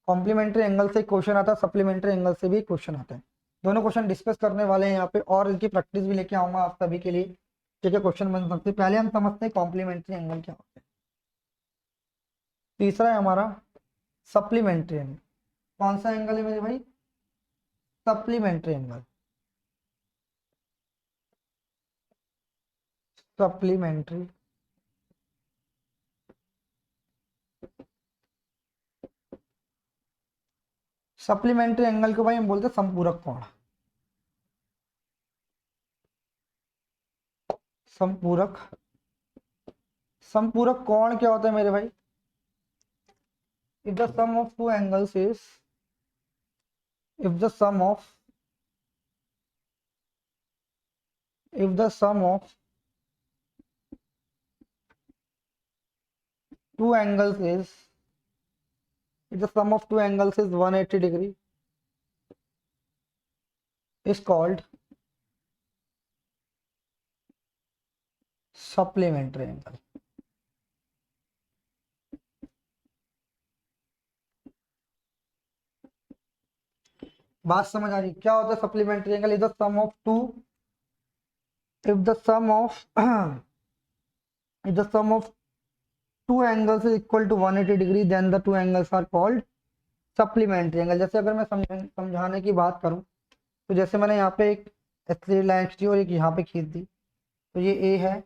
कॉम्प्लीमेंट्री एंगल से क्वेश्चन आता है, सप्लीमेंट्री एंगल से भी क्वेश्चन आता है। दोनों क्वेश्चन डिस्कस करने वाले हैं यहाँ पे, और इनकी प्रैक्टिस भी लेके आऊंगा आप सभी के लिए, ठीक है, क्वेश्चन बन सकते हैं। पहले हम समझते हैं कॉम्प्लीमेंट्री एंगल क्या होता है। तीसरा है हमारा सप्लीमेंट्री एंगल। कौन सा एंगल है मेरे भाई, supplementary angle. Supplementary supplementary angle को भाई हम बोलते हैं संपूरक कोण। संपूरक संपूरक कोण क्या होता है मेरे भाई, if the sum of two angles is if the sum of if the sum of two angles is if the sum of two angles is 180 degree is called supplementary angle. बात समझ आ रही क्या होता है supplementary angle? Is the sum of two if the sum of if the sum of two angles is equal to 180 degree then the two angles are called supplementary angle. जैसे अगर मैं समझाने की बात करूं तो जैसे मैंने यहाँ पे एक स्ट्रेट लाइन खींची और एक यहाँ पे खींच दी, तो ये ए है,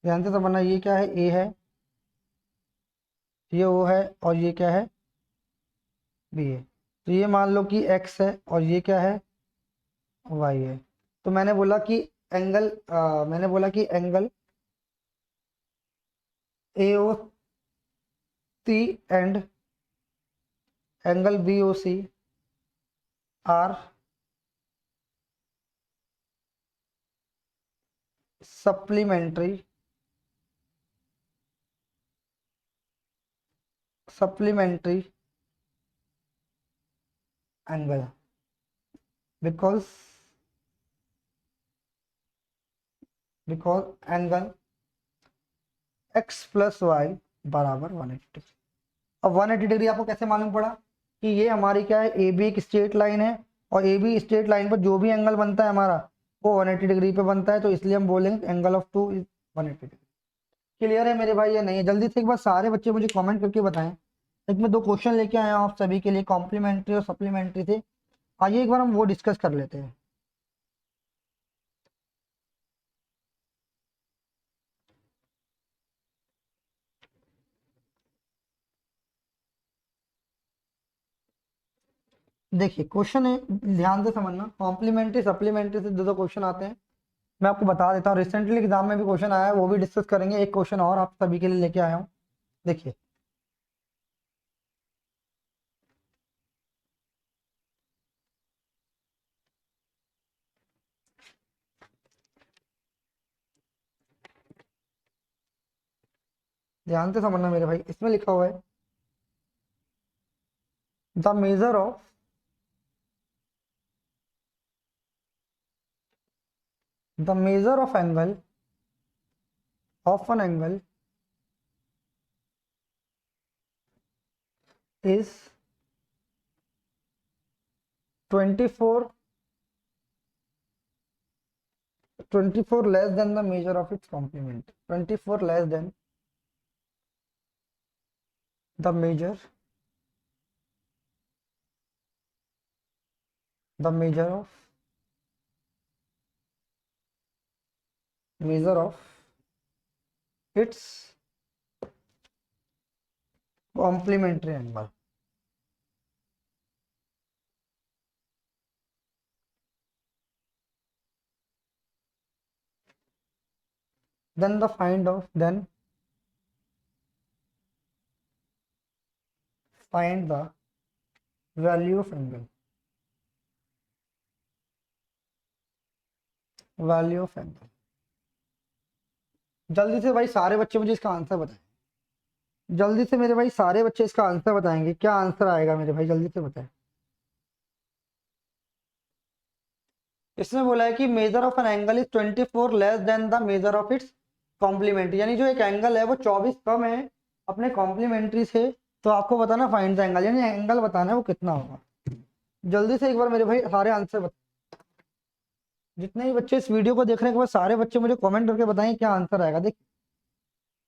ध्यान से समझना, ये क्या है? ए है, ये ओ है, और ये क्या है? बी है। तो ये मान लो कि एक्स है और ये क्या है? वाई है। तो मैंने बोला कि angle AOC and angle BOC are supplementary angle because angle x plus Y बराबर 180 डिग्री। अब 180 डिग्री आपको कैसे मालूम पड़ा? कि ये हमारी क्या है? ए बी एक स्ट्रेट लाइन है और ए बी स्ट्रेट लाइन पर जो भी एंगल बनता है हमारा वो 180 डिग्री पे बनता है, तो इसलिए हम बोलेंगे angle of two is 180 degree. Clear है मेरे भाई या नहीं? जल्दी से एक बार सारे बच्चे मुझे कमेंट करके बताएं। एक मैं दो क्वेश्चन लेके आया हूँ आप सभी के लिए, कॉम्प्लीमेंट्री और सप्लीमेंट्री थे। आइए एक बार हम वो डिस्कस कर लेते हैं। देखिए क्वेश्चन है, ध्यान से समझना, कॉम्प्लीमेंट्री सप्लीमेंट्री से दो दो क्वेश्चन आते हैं। मैं आपको बता देता हूँ, रिसेंटली एग्जाम में भी क्वेश्चन आया है, वो भी डिस्कस करेंगे। एक क्वेश्चन और आप सभी के लिए लेके आया हूँ, देखिए। ध्यान से समझना मेरे भाई, इसमें लिखा हुआ है the measure of angle of an angle is 24 less than the measure of its complement. 24 less than the measure of its complementary angle. Then find the value of angle. जल्दी से भाई सारे बच्चे मुझे इसका आंसर बताएं। जल्दी से मेरे भाई सारे बच्चे इसका आंसर बताएंगे। क्या आंसर आएगा मेरे भाई? जल्दी से बताएं। इसमें बोला है कि measure of an angle is 24 less than the measure of its complementary, यानी जो एक एंगल है वो 24 कम है अपने कॉम्प्लीमेंट्री से। तो आपको बताना फाइंड द एंगल, यानी एंगल बताना है वो कितना होगा। जल्दी से एक बार मेरे भाई सारे आंसर बताएं। जितने भी बच्चे इस वीडियो को देखने के बाद सारे बच्चे मुझे कमेंट करके बताएं क्या आंसर आएगा। देख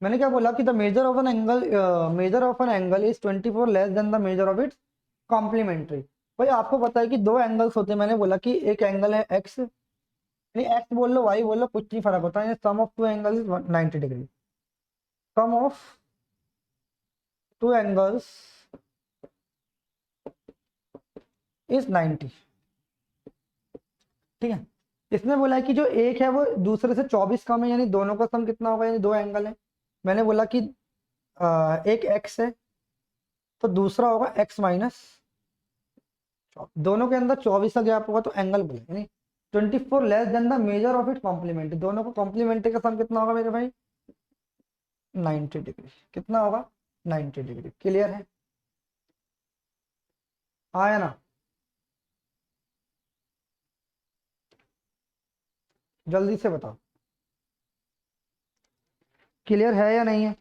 मैंने क्या बोला कि the measure of an angle is 24 less than the measure of its complementary. भाई आपको पता है कि दो एंगल्स होते हैं। मैंने बोला कि एक एंगल है एक्स, यानी एक्स बोल लो वाई बोल लो कुछ नहीं फर्क होता है। Sum of two angle is 90 degree. Sum of two angles is 90। ठीक है, इसने बोला है कि जो एक है वो दूसरे से 24 कम है, यानी दोनों का सम कितना होगा? यानी दो एंगल है। मैंने बोला कि एक एक्स है तो दूसरा होगा x माइनस, दोनों के अंदर 24 का गैप होगा तो एंगल बोलेंगे, यानी 24 less than the measure of it complementary, दोनों को कॉम्प्लीमेंट्री का सम कितना होगा मेरे भाई 90 डिग्री, कितना होगा 90 डिग्री। क्लियर है, आया ना, जल्दी से बताओ क्लियर है या नहीं है।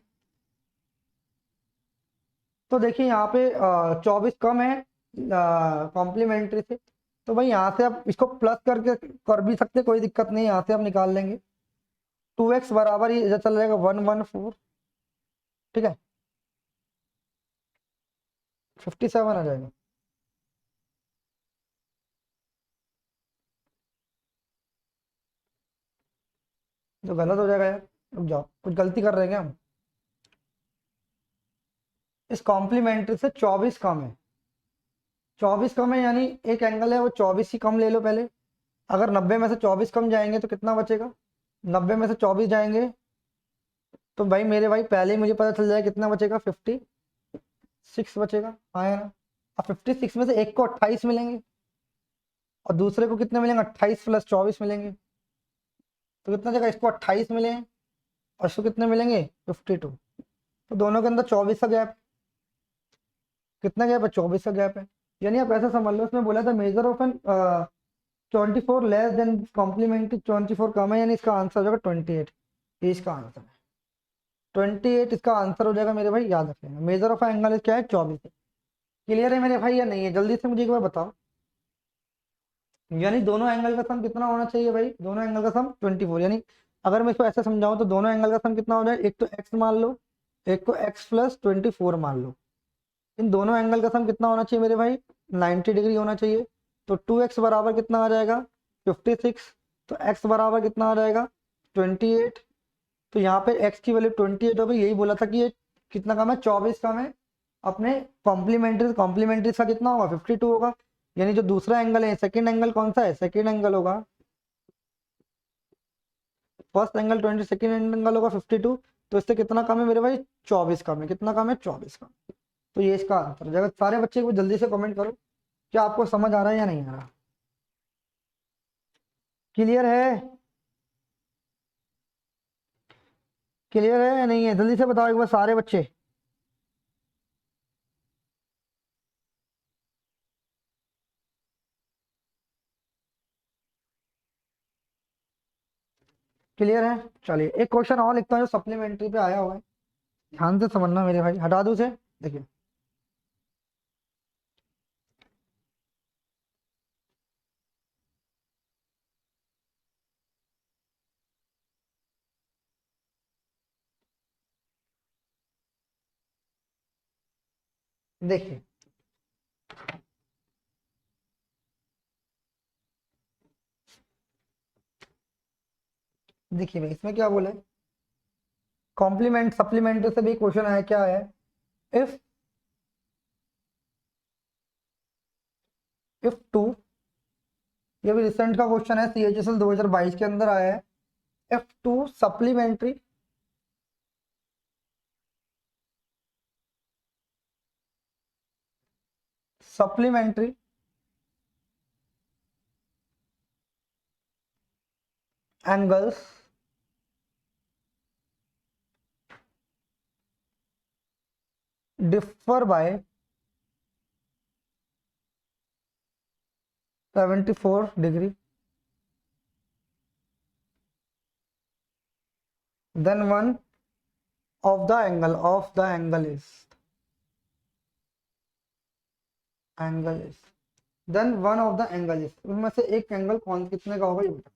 तो देखिए यहाँ पे 24 कम है कॉम्प्लीमेंट्री से, तो भाई यहाँ से आप इसको प्लस करके कर भी सकते, कोई दिक्कत नहीं, यहाँ से आप निकाल लेंगे 2x बराबर ये इधर चल जाएगा 114, ठीक है 57 आ जाएगा। तो गलत हो जाएगा यार, रुक जाओ, कुछ गलती कर रहे हैं क्या हम। इस कॉम्प्लीमेंट्री से 24 कम है, 24 कम है यानी एक एंगल है वो 24 ही कम ले लो पहले। अगर 90 में से 24 कम जाएंगे तो कितना बचेगा, 90 में से 24 जाएंगे तो भाई मेरे भाई पहले ही मुझे पता चल जाएगा कितना बचेगा 56 बचेगा, आया ना। अब 56 में से एक को 28 मिलेंगे और दूसरे को कितने मिलेंगे 28 प्लस 24 मिलेंगे, तो कितना जगह इसको 28 मिले हैं और इसको कितने मिलेंगे 52, तो दोनों के अंदर 24 का गैप, कितना गैप है 24 का गैप है। यानी आप ऐसा समझ लो, इसमें बोला था measure of an 24 less than complementary 24 कम है, यानी इसका आंसर हो जाएगा 28, ये इसका आंसर है 28, इसका आंसर हो जाएगा मेरे भाई, याद रखेंगे मेजर ऑफ एंगल क्या है 24 है। क्लियर है मेरे भाई या नहीं है, जल्दी से मुझे एक बार बताओ। यानी दोनों एंगल का सम कितना होना चाहिए भाई, दोनों एंगल का सम 24, यानी अगर मैं इसको ऐसे समझाऊं तो दोनों एंगल का सम कितना हो जाए, एक तो x मान लो, एक को x प्लस 24 मान लो, इन दोनों एंगल का सम कितना होना चाहिए मेरे भाई 90 डिग्री होना चाहिए। तो 2x बराबर कितना आ जाएगा 56, तो x बराबर कितना आ जाएगा 28, तो यहाँ पे x की वैल्यू 28 हो गई, यही बोला था कि ये कितना कम है 24 कम है अपने कॉम्प्लीमेंट्री, कॉम्प्लीमेंट्री का कितना होगा 52 होगा, यानी जो दूसरा एंगल है सेकंड एंगल कौन सा है, सेकंड एंगल होगा, फर्स्ट एंगल 20 सेकंड एंगल होगा 52, तो इससे कितना कम है मेरे भाई 24 कम है, कितना कम है 24 कम। तो ये इसका आंसर हो जाएगा। सारे बच्चे को जल्दी से कमेंट करो क्या आपको समझ आ रहा है या नहीं आ रहा, क्लियर है, क्लियर है या नहीं है, जल्दी से बताओ एक बार सारे बच्चे। क्लियर है, चलिए एक क्वेश्चन और लिखता हूँ जो सप्लीमेंट्री पे आया हुआ है, ध्यान से समझना मेरे भाई, हटा दूं उसे, देखिए देखिए देखिए भाई इसमें क्या बोला है, कॉम्प्लीमेंट सप्लीमेंट्री से भी क्वेश्चन आया, क्या है, इफ टू, ये भी रिसेंट का क्वेश्चन है CHSL 2022 के अंदर आया है, if two supplementary supplementary angles differ by 74 degree, then one of the angle is then one of the angle is, उनमें से एक एंगल कौन कितने का होगा ये बताओ।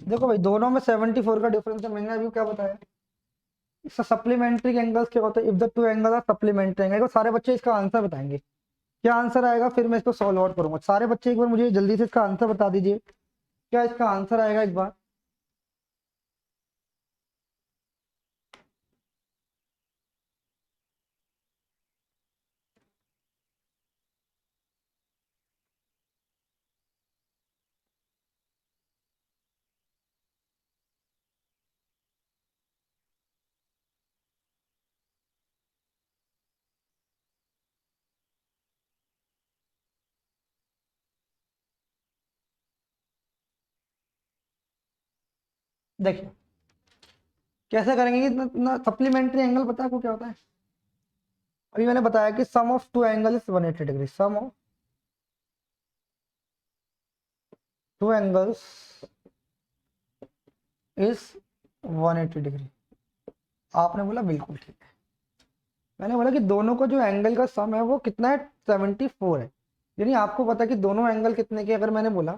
देखो भाई दोनों में 74 का डिफरेंस है, मैंने अभी क्या बताया, इसका सप्लीमेंट्री एंगल्स क्या होता है, if the two angle are supplementary angle, सारे बच्चे इसका आंसर बताएंगे क्या आंसर आएगा, फिर मैं इसको सॉल्व आउट करूंगा। सारे बच्चे एक बार मुझे जल्दी से इसका आंसर बता दीजिए, क्या इसका आंसर आएगा एक बार। देखिए कैसे करेंगे कि सप्लीमेंट्री एंगल पता है आपको क्या होता है? अभी मैंने बताया कि sum of two angle is 180 degree, sum of two angles is 180 degree. आपने बोला बिल्कुल ठीक है। मैंने बोला कि दोनों का जो एंगल का सम है वो कितना है, 74 है। यानी आपको पता है कि दोनों एंगल कितने के, अगर मैंने बोला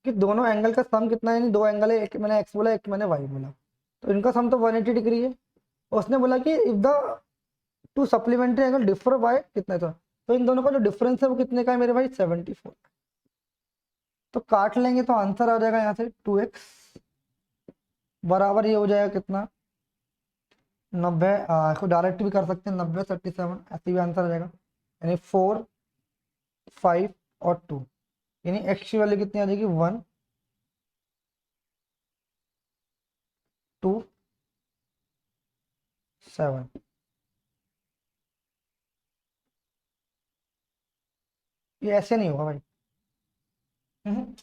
कि दोनों एंगल का सम कितना है, यानी दो एंगल है, एक मैंने एक्स बोला एक मैंने वाई बोला, तो इनका सम तो 180 डिग्री है। उसने बोला कि if the to supplementary angle differ by कितना था, तो इन दोनों का जो डिफरेंस है वो कितने का है मेरे भाई, 74। तो काट लेंगे तो आंसर आ जाएगा यहाँ से 2x बराबर ये हो जाएगा कितना, 90। इसको डायरेक्ट भी कर सकते हैं, 90 37 ऐसे भी आंसर आ जाएगा। यानी 4 5 और 2, यानी एक्स की वैल्यू कितनी आ जाएगी, 1 2 7। ये ऐसे नहीं होगा भाई,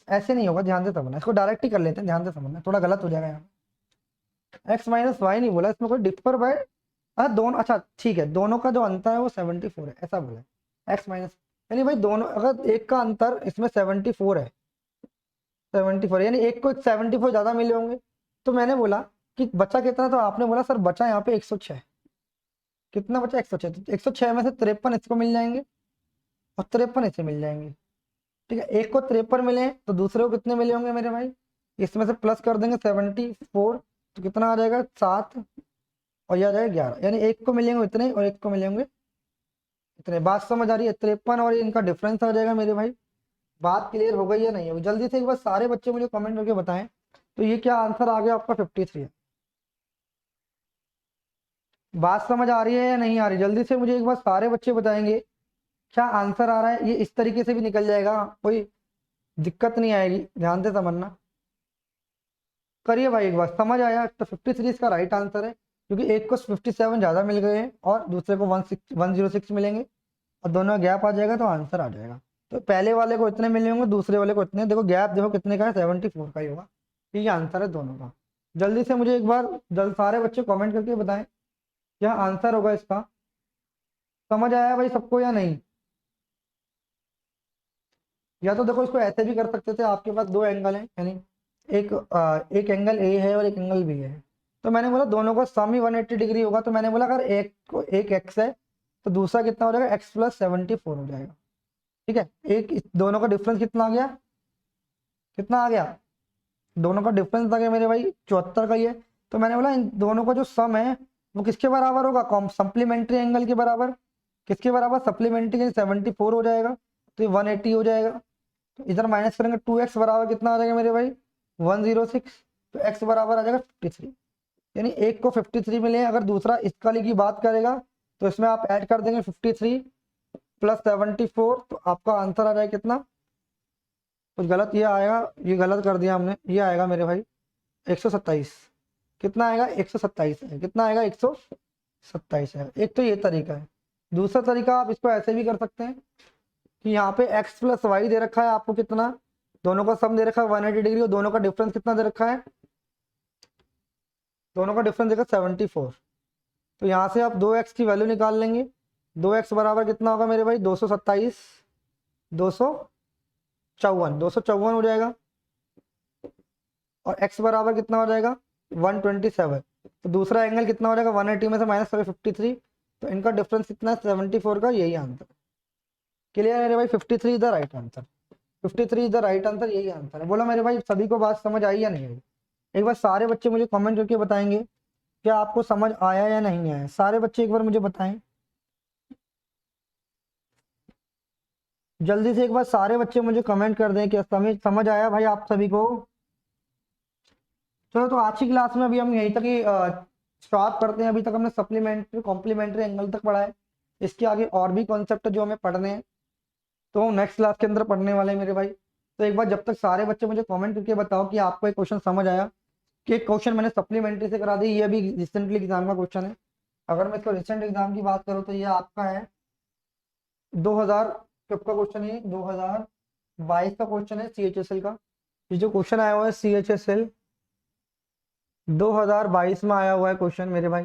ऐसे नहीं होगा, ध्यान से समझना, इसको डायरेक्ट ही कर लेते हैं, ध्यान से समझना, थोड़ा गलत हो जाएगा यहाँ। एक्स माइनस वाई नहीं बोला इसमें, कोई डिफर बाय, दोनों, अच्छा ठीक है, दोनों का जो अंतर है वो 74 है ऐसा बोला है। एक्स माइनस यानी भाई दोनों, अगर एक का अंतर इसमें 74 है, 74 यानी एक को 74 ज्यादा मिले होंगे। तो मैंने बोला कि बचा कितना, तो आपने बोला सर बचा यहाँ पे 106। कितना बचा, 106। तो 106 में से 53 इसको मिल जाएंगे और 53 इसे मिल जाएंगे। ठीक है, एक को 53 मिले हैं, तो दूसरे को कितने मिले होंगे मेरे भाई, इसमें से प्लस कर देंगे 74, तो कितना आ जाएगा 7, और यह आ जाएगा 11। यानी एक को मिलेंगे इतने और एक को मिलेंगे इतने। बात समझ आ रही है? 53 और इनका डिफरेंस आ जाएगा मेरे भाई। बात क्लियर हो गई या नहीं होगी? जल्दी से एक बार सारे बच्चे मुझे कमेंट करके बताएं। तो ये क्या आंसर आ गया आपका, 53 है। बात समझ आ रही है या नहीं आ रही? जल्दी से मुझे एक बार सारे बच्चे बताएंगे क्या आंसर आ रहा है। ये इस तरीके से भी निकल जाएगा, कोई दिक्कत नहीं आएगी, ध्यान से समझना। करिए भाई एक बार, समझ आया तो 53 इसका राइट आंसर है, क्योंकि एक को 57 ज्यादा मिल गए हैं और दूसरे को 106 मिलेंगे, और दोनों गैप आ जाएगा तो आंसर आ जाएगा। तो पहले वाले को इतने मिले होंगे, दूसरे वाले को इतने, देखो गैप देखो कितने का है, 74 का ही होगा। ये आंसर है दोनों का। जल्दी से मुझे एक बार जल्द सारे बच्चे कमेंट करके बताएं क्या आंसर होगा इसका। समझ आया भाई सबको या नहीं? या तो देखो इसको ऐसे भी कर सकते थे, आपके पास दो एंगल हैं, यानी एक एंगल ए है और एक एंगल बी है, तो मैंने बोला दोनों का सम ही 180 डिग्री होगा। तो मैंने बोला अगर एक एक्स है तो दूसरा कितना हो जाएगा, एक्स प्लस 74 हो जाएगा। ठीक है, दोनों का डिफरेंस कितना आ गया, कितना आ गया, दोनों का डिफरेंस आ गया मेरे भाई 74 का ही है। तो मैंने बोला इन दोनों का जो सम है वो किसके बराबर होगा, सप्लीमेंट्री एंगल के बराबर। किसके बराबर, सप्लीमेंट्री, 74 हो जाएगा, तो ये 180 हो जाएगा। तो इधर माइनस करेंगे, 2x बराबर कितना आ जाएगा मेरे भाई, 106। तो x बराबर आ जाएगा 53। यानी एक को 53 मिले हैं। अगर दूसरा इस वाले की बात करेगा तो इसमें आप ऐड कर देंगे 53 प्लस 74, तो आपका आंसर आ जाएगा कितना, कुछ गलत ये आएगा, ये गलत कर दिया हमने, ये आएगा मेरे भाई 127। कितना आएगा, 127 है। कितना आएगा, 127 है। एक तो ये तरीका है। दूसरा तरीका आप इसको ऐसे भी कर सकते हैं कि यहाँ पे x प्लस वाई दे रखा है आपको कितना, दोनों का सम दे रखा है 180 डिग्री, और दोनों का डिफरेंस कितना दे रखा है, दोनों का डिफरेंस देखा 74। तो यहाँ से आप 2x की वैल्यू निकाल लेंगे। 2x बराबर कितना होगा मेरे भाई, 227, 254 हो जाएगा, और x बराबर कितना हो जाएगा, 127। तो दूसरा एंगल कितना हो जाएगा, 180 में से माइनस करें 53, तो इनका डिफरेंस कितना है, 74 का। यही आंसर क्लियर है मेरे भाई, 53 is the right answer. 53 is the right answer, यही आंसर है। बोलो मेरे भाई सभी को बात समझ आई या नहीं आई? एक बार सारे बच्चे मुझे कमेंट करके बताएंगे क्या आपको समझ आया या नहीं आया। सारे बच्चे एक बार मुझे बताएं, जल्दी से एक बार सारे बच्चे मुझे कमेंट कर दें कि समझ आया भाई आप सभी को। चलो तो आज की क्लास में अभी हम यहीं तक ही स्टॉप करते हैं। अभी तक हमने सप्लीमेंट्री कॉम्प्लीमेंट्री एंगल तक पढ़ा है, इसके आगे और भी कॉन्सेप्ट जो हमें पढ़ने हैं तो नेक्स्ट क्लास के अंदर पढ़ने वाले हैं मेरे भाई। तो एक बार जब तक सारे बच्चे मुझे कमेंट करके बताओ कि आपको एक क्वेश्चन समझ आया, कि एक क्वेश्चन मैंने सप्लीमेंट्री से करा दी, ये अभी रिसेंटली एग्जाम का क्वेश्चन है। अगर मैं इसको रिसेंट एग्जाम की बात करूँ तो ये आपका है 2000 कब का क्वेश्चन है, 2022 का क्वेश्चन है CHSL का। ये जो क्वेश्चन आया हुआ है CHSL 2022 में आया हुआ है क्वेश्चन मेरे भाई।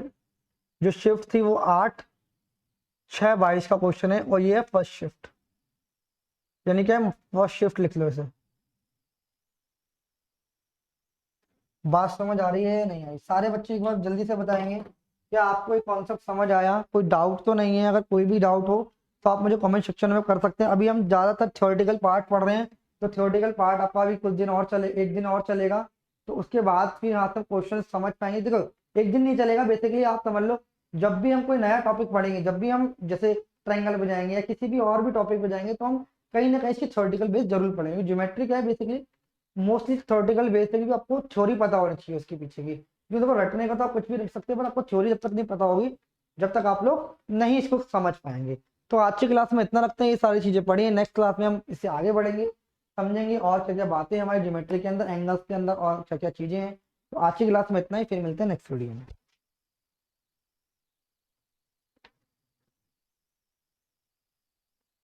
जो शिफ्ट थी वो 8/6/22 का क्वेश्चन है और ये है फर्स्ट शिफ्ट, यानी क्या है, फर्स्ट शिफ्ट लिख लो इसे। बात समझ आ रही है या नहीं आई? सारे बच्चे एक बार जल्दी से बताएंगे क्या आपको ये कॉन्सेप्ट समझ आया, कोई डाउट तो नहीं है? अगर कोई भी डाउट हो तो आप मुझे कमेंट सेक्शन में कर सकते हैं। अभी हम ज़्यादातर थ्योरेटिकल पार्ट पढ़ रहे हैं, तो थ्योरेटिकल पार्ट आपका अभी कुछ दिन और चले, एक दिन और चलेगा, तो उसके बाद फिर यहाँ तक क्वेश्चन समझ पाएंगे। देखो एक दिन नहीं चलेगा, बेसिकली आप समझ लो जब भी हम कोई नया टॉपिक पढ़ेंगे, जब भी हम जैसे ट्रायंगल पे जाएंगे या किसी भी और भी टॉपिक पे जाएंगे, तो हम कहीं ना कहीं इसकी थ्योरेटिकल बेस जरूर पढ़ेंगे। ज्योमेट्री क्या है बेसिकली, मोस्टली थ्योरेटिकल बेस पे भी आपको थ्योरी पता होनी चाहिए उसके पीछे की। क्योंकि देखो रटने का तो आप कुछ भी रख सकते हैं, पर आपको थ्योरी जब तक नहीं पता होगी, जब तक आप लोग नहीं इसको समझ पाएंगे। तो आज की क्लास में इतना रखते हैं, ये सारी चीजें पढ़िए। नेक्स्ट क्लास में हम इससे आगे बढ़ेंगे, समझेंगे और क्या क्या बातें हमारी ज्योमेट्री के अंदर, एंगल्स के अंदर और क्या क्या चीजें हैं। तो आज की क्लास में इतना ही, फिर मिलते हैं नेक्स्ट वीडियो में।